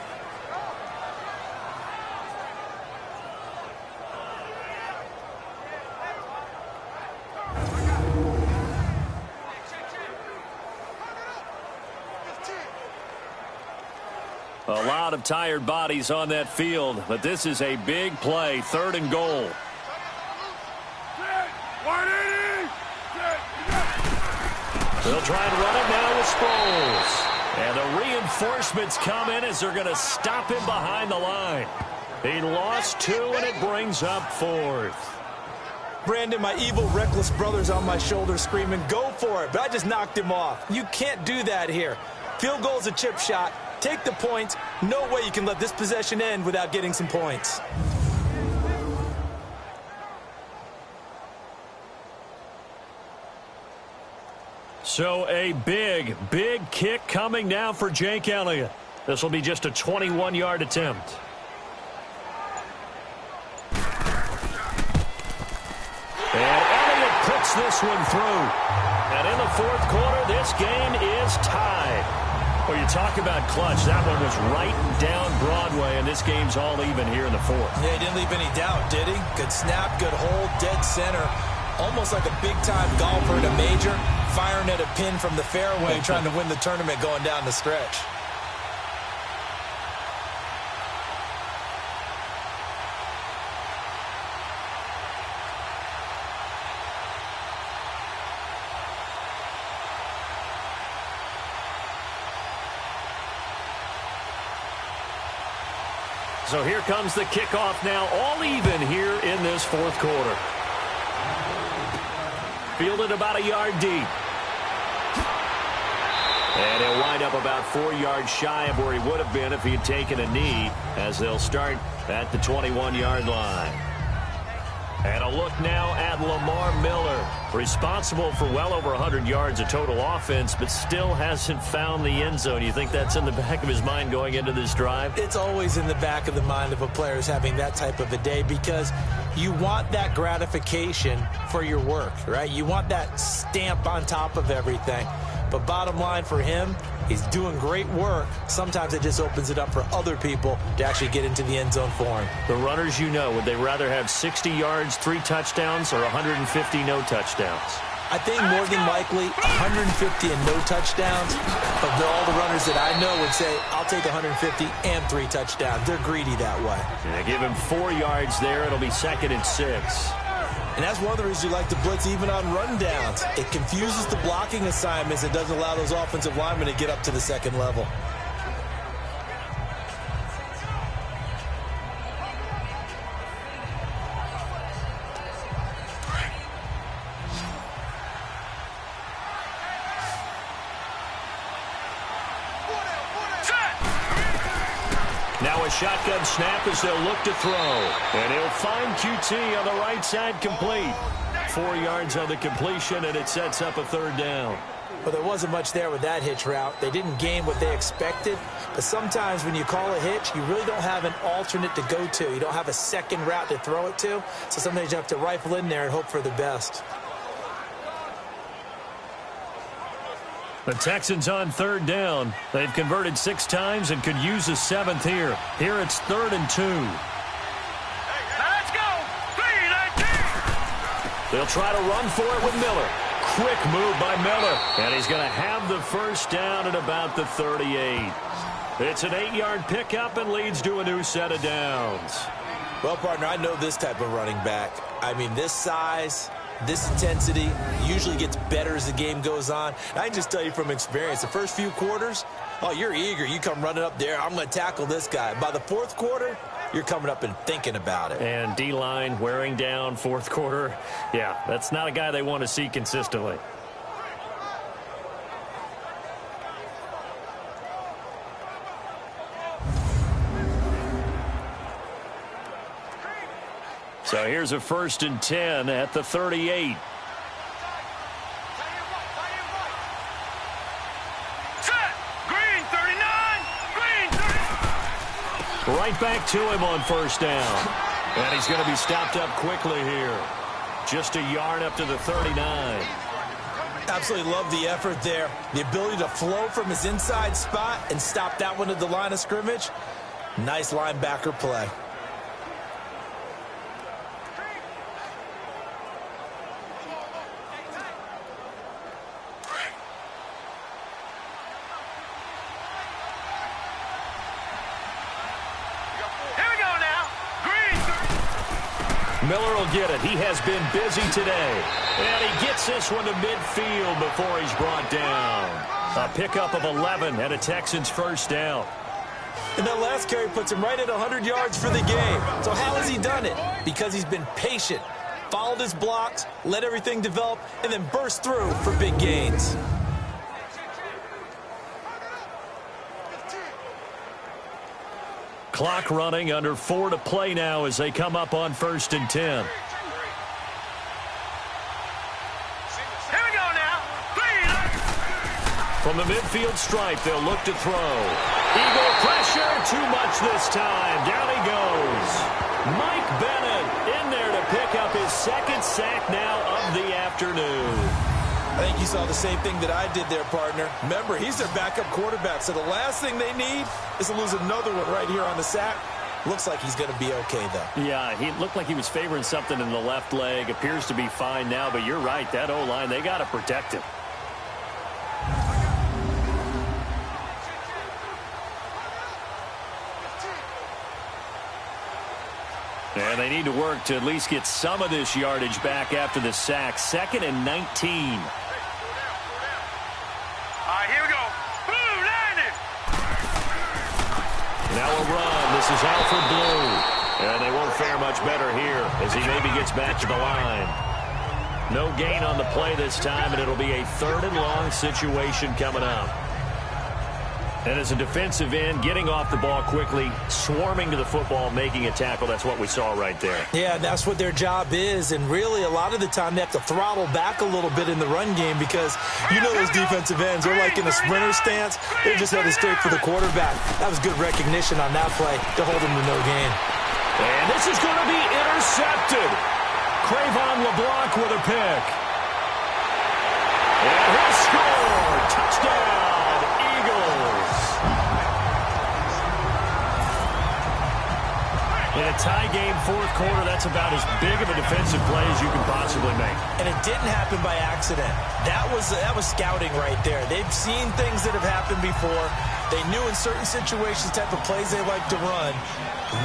A lot lot of tired bodies on that field, but this is a big play, 3rd and goal. They'll try and run it now with Sproles. And the reinforcements come in as they're going to stop him behind the line. He lost 2, and it brings up 4th. Brandon, my evil, reckless brother's on my shoulder screaming, go for it, but I just knocked him off. You can't do that here. Field goal's a chip shot. Take the points. No way you can let this possession end without getting some points. So a big, big kick coming now for Jake Elliott. This will be just a 21-yard attempt. And Elliott puts this one through. And in the 4th quarter, this game is tied. Well, you talk about clutch. That one was right down Broadway, and this game's all even here in the 4th. Yeah, he didn't leave any doubt, did he? Good snap, good hold, dead center. Almost like a big-time golfer at a major, firing at a pin from the fairway, trying to win the tournament going down the stretch. So here comes the kickoff now, all even here in this 4th quarter. Fielded about a yard deep. And he'll wind up about 4 yards shy of where he would have been if he had taken a knee, as they'll start at the 21-yard line. And a look now at Lamar Miller, responsible for well over 100 yards of total offense, but still hasn't found the end zone. You think that's in the back of his mind going into this drive? It's always in the back of the mind of a player who's having that type of a day, because you want that gratification for your work, right? You want that stamp on top of everything. But bottom line for him, he's doing great work. Sometimes it just opens it up for other people to actually get into the end zone for him. The runners, you know, would they rather have 60 yards, 3 touchdowns, or 150 no touchdowns? I think more than likely 150 and no touchdowns. But all the runners that I know would say, I'll take 150 and 3 touchdowns. They're greedy that way. Yeah, give him 4 yards there. It'll be 2nd and 6. And that's one of the reasons you like to blitz even on rundowns. It confuses the blocking assignments and doesn't allow those offensive linemen to get up to the 2nd level. Now a shotgun snap as they'll look to throw. And he'll find QT on the right side complete. 4 yards on the completion, and it sets up a 3rd down. Well, there wasn't much there with that hitch route. They didn't gain what they expected. But sometimes when you call a hitch, you really don't have an alternate to go to. You don't have a second route to throw it to. So sometimes you have to rifle in there and hope for the best. The Texans on 3rd down. They've converted 6 times and could use a 7th here. Here it's 3rd and 2. Let's go. 3-19. They'll try to run for it with Miller. Quick move by Miller. And he's going to have the 1st down at about the 38. It's an 8-yard pickup and leads to a new set of downs. Well, partner, I know this type of running back. I mean, this size, this intensity usually gets better as the game goes on. And I can just tell you from experience, the first few quarters, oh, you're eager. You come running up there, I'm going to tackle this guy. By the 4th quarter, you're coming up and thinking about it. And D-line wearing down 4th quarter. Yeah, that's not a guy they want to see consistently. So here's a 1st and 10 at the 38. Set. Green 39. Green 39. Right back to him on 1st down. And he's going to be stopped up quickly here. Just a yard up to the 39. Absolutely love the effort there. The ability to flow from his inside spot and stop that one at the line of scrimmage. Nice linebacker play. Miller will get it. He has been busy today. And he gets this one to midfield before he's brought down. A pickup of 11 and a Texans first down. And that last carry puts him right at 100 yards for the game. So how has he done it? Because he's been patient, followed his blocks, let everything develop, and then burst through for big gains. Clock running, under 4 to play now as they come up on 1st and 10. Here we go now. From the midfield stripe, they'll look to throw. Eagle pressure, too much this time. Down he goes. Mike Bennett in there to pick up his second sack now of the afternoon. I think you saw the same thing that I did there, partner. Remember, he's their backup quarterback, so the last thing they need is to lose another one right here on the sack. Looks like he's going to be okay, though. Yeah, he looked like he was favoring something in the left leg. Appears to be fine now, but you're right. That O-line, they got to protect him. And they need to work to at least get some of this yardage back after the sack. 2nd and 19. Here we go. Blue, landed. Now a run. This is Alfred Blue. And they won't fare much better here as he maybe gets back to the line. No gain on the play this time, and it'll be a 3rd and long situation coming up. And as a defensive end, getting off the ball quickly, swarming to the football, making a tackle, that's what we saw right there. Yeah, that's what their job is, and really a lot of the time they have to throttle back a little bit in the run game because you know those defensive ends, they're like in a sprinter stance. They're just headed straight for the quarterback. That was good recognition on that play to hold him to no gain. And this is going to be intercepted. Cravon LeBlanc with a pick. And he'll score. Touchdown, Eagles. In a tie game, 4th quarter, that's about as big of a defensive play as you can possibly make. And it didn't happen by accident. That was scouting right there. They've seen things that have happened before. They knew in certain situations type of plays they like to run,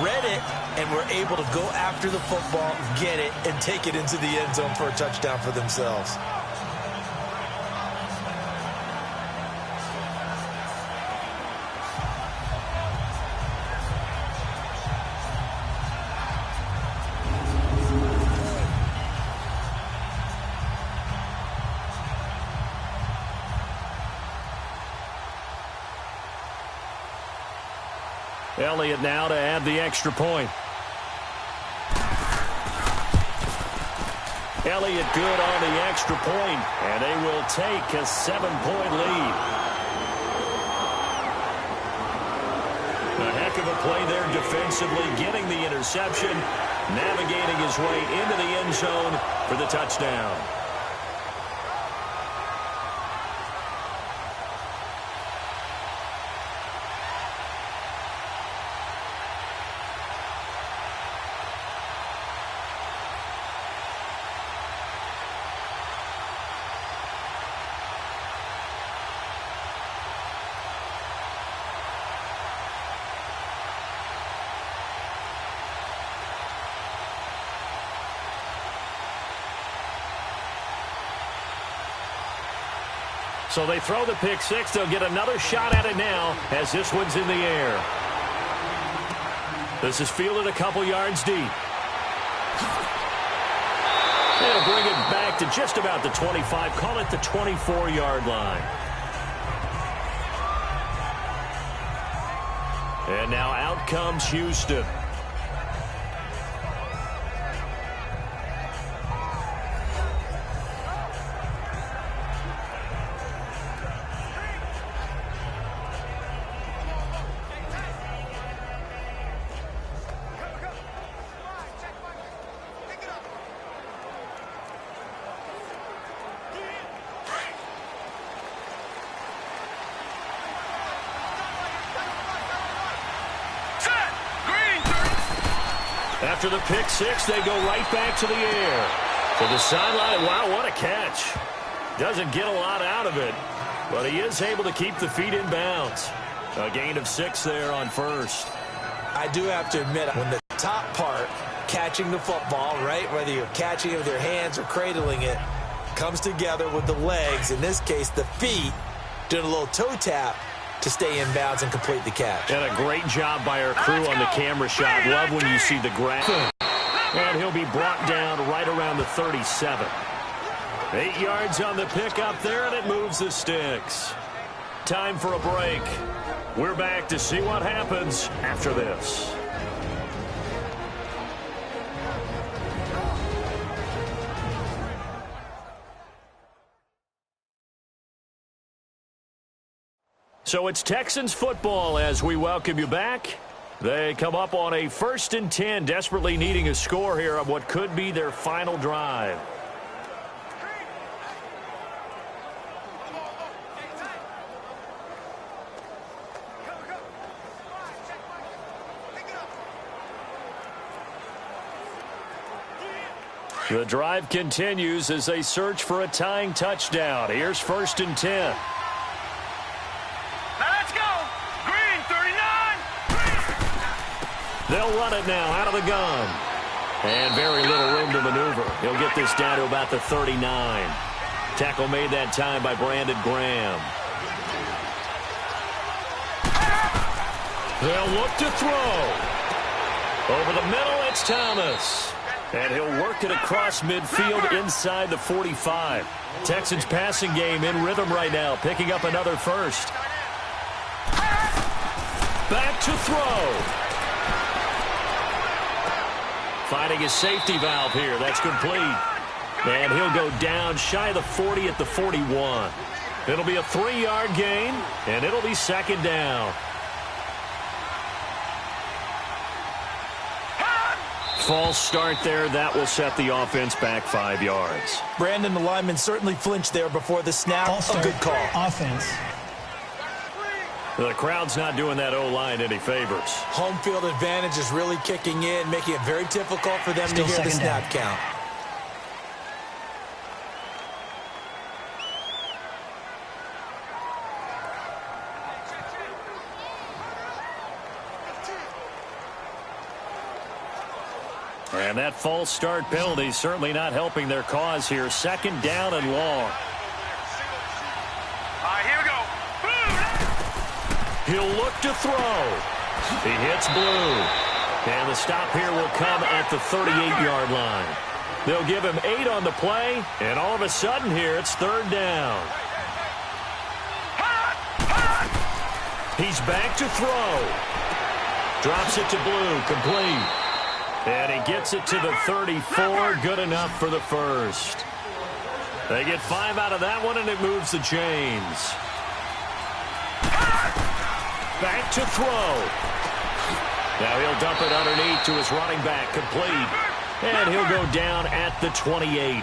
read it, and were able to go after the football, get it, and take it into the end zone for a touchdown for themselves. Elliott now to add the extra point. Elliott good on the extra point, and they will take a 7-point lead. A heck of a play there defensively, getting the interception, navigating his way into the end zone for the touchdown. So they throw the pick six. They'll get another shot at it now as this one's in the air. This is fielded a couple yards deep. They'll bring it back to just about the 25. Call it the 24-yard line. And now out comes Houston. After the pick six, they go right back to the air. To the sideline. Wow, what a catch. Doesn't get a lot out of it, but he is able to keep the feet in bounds. A gain of 6 there on first. I do have to admit, when the top part catching the football, right? Whether you're catching it with your hands or cradling it, comes together with the legs, in this case the feet, doing a little toe tap to stay in bounds and complete the catch. And a great job by our crew on the camera shot. Love when you see the grab. And he'll be brought down right around the 37. 8 yards on the pickup there, and it moves the sticks. Time for a break. We're back to see what happens after this. So it's Texans football as we welcome you back. They come up on a 1st and 10, desperately needing a score here on what could be their final drive. The drive continues as they search for a tying touchdown. Here's 1st and 10. They'll run it now out of the gun. And very little room to maneuver. He'll get this down to about the 39. Tackle made that time by Brandon Graham. They'll look to throw. Over the middle, it's Thomas. And he'll work it across midfield inside the 45. Texans passing game in rhythm right now, picking up another first. Back to throw. Finding his safety valve here. That's complete. And he'll go down shy of the 40 at the 41. It'll be a 3-yard gain, and it'll be 2nd down. False start there. That will set the offense back 5 yards. Brandon, the lineman certainly flinched there before the snap. A good call. Offense. The crowd's not doing that O-line any favors. Home field advantage is really kicking in, making it very difficult for them to hear the snap count. And that false start penalty certainly not helping their cause here. 2nd down and long. Here we go. He'll look to throw. He hits blue. And the stop here will come at the 38-yard line. They'll give him 8 on the play, and all of a sudden here it's 3rd down. He's back to throw. Drops it to blue, complete. And he gets it to the 34, good enough for the first. They get 5 out of that one, and it moves the chains. Back to throw. Now he'll dump it underneath to his running back, complete. And he'll go down at the 28.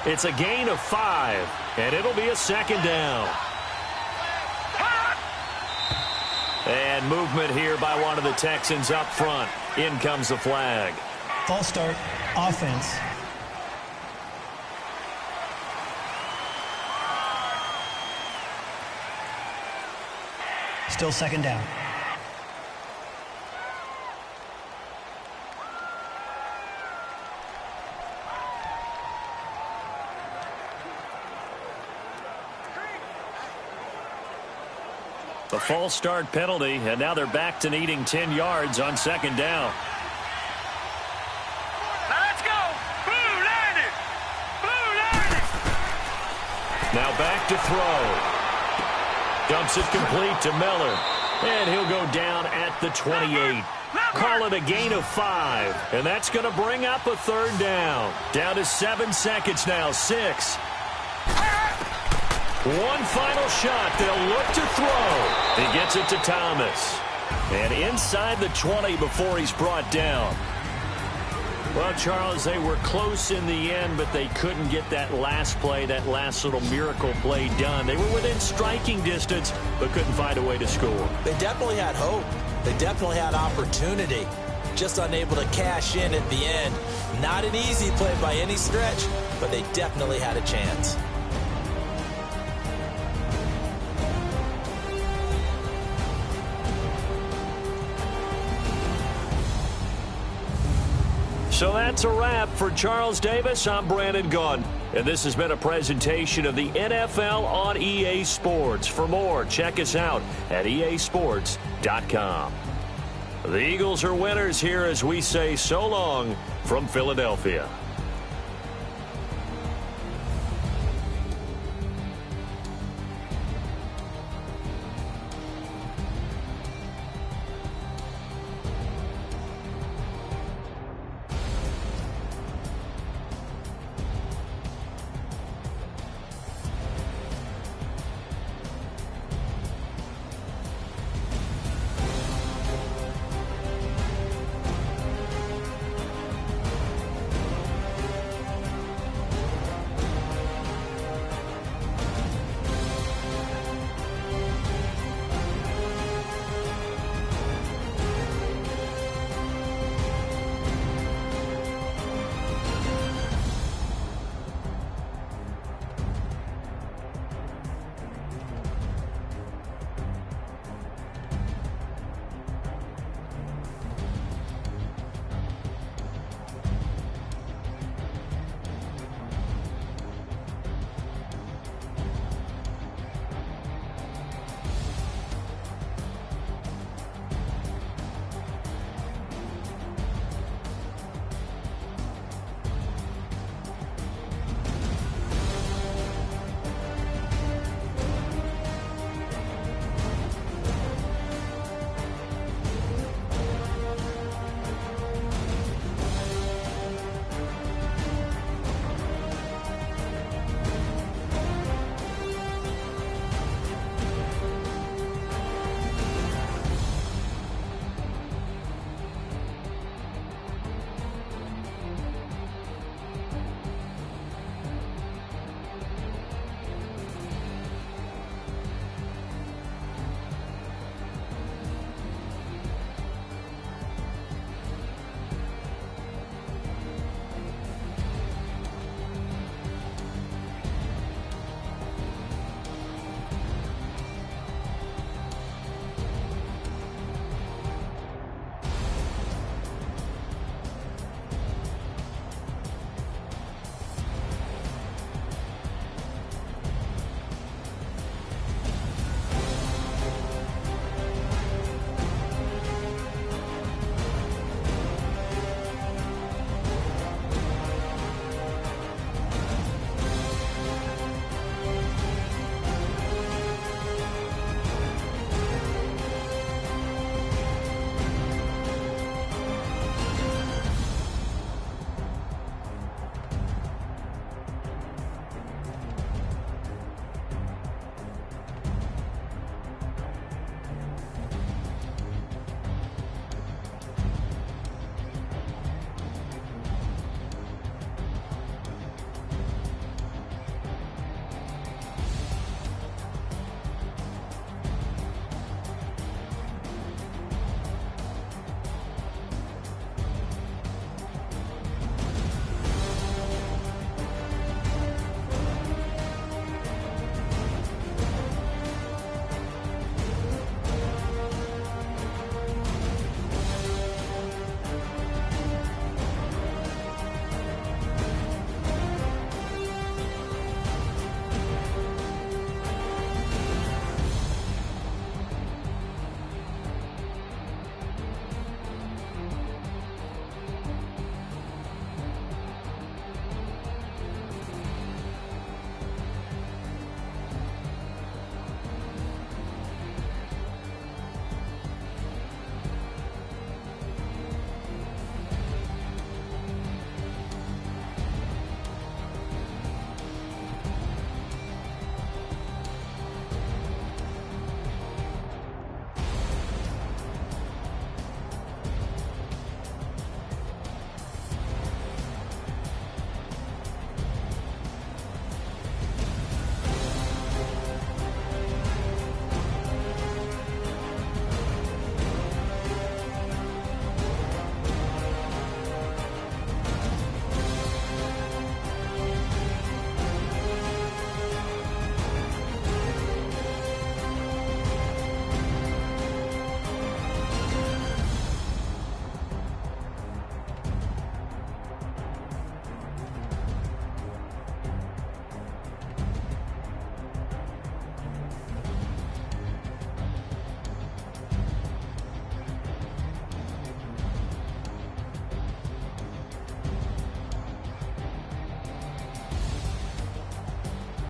It's a gain of 5, and it'll be a 2nd down. And movement here by one of the Texans up front. In comes the flag. False start. Offense. Still 2nd down. The false start penalty, and now they're back to needing 10 yards on 2nd down. Now let's go. Blue landed. Blue landed. Now back to throw. Dumps it complete to Miller. And he'll go down at the 28. Call it a gain of 5. And that's going to bring up a 3rd down. Down to 7 seconds now. 6. One final shot. They'll look to throw. He gets it to Thomas. And inside the 20 before he's brought down. Well, Charles, they were close in the end, but they couldn't get that last play, that last little miracle play done. They were within striking distance, but couldn't find a way to score. They definitely had hope. They definitely had opportunity. Just unable to cash in at the end. Not an easy play by any stretch, but they definitely had a chance. So that's a wrap. For Charles Davis, I'm Brandon Gunn. And this has been a presentation of the NFL on EA Sports. For more, check us out at easports.com. The Eagles are winners here as we say so long from Philadelphia.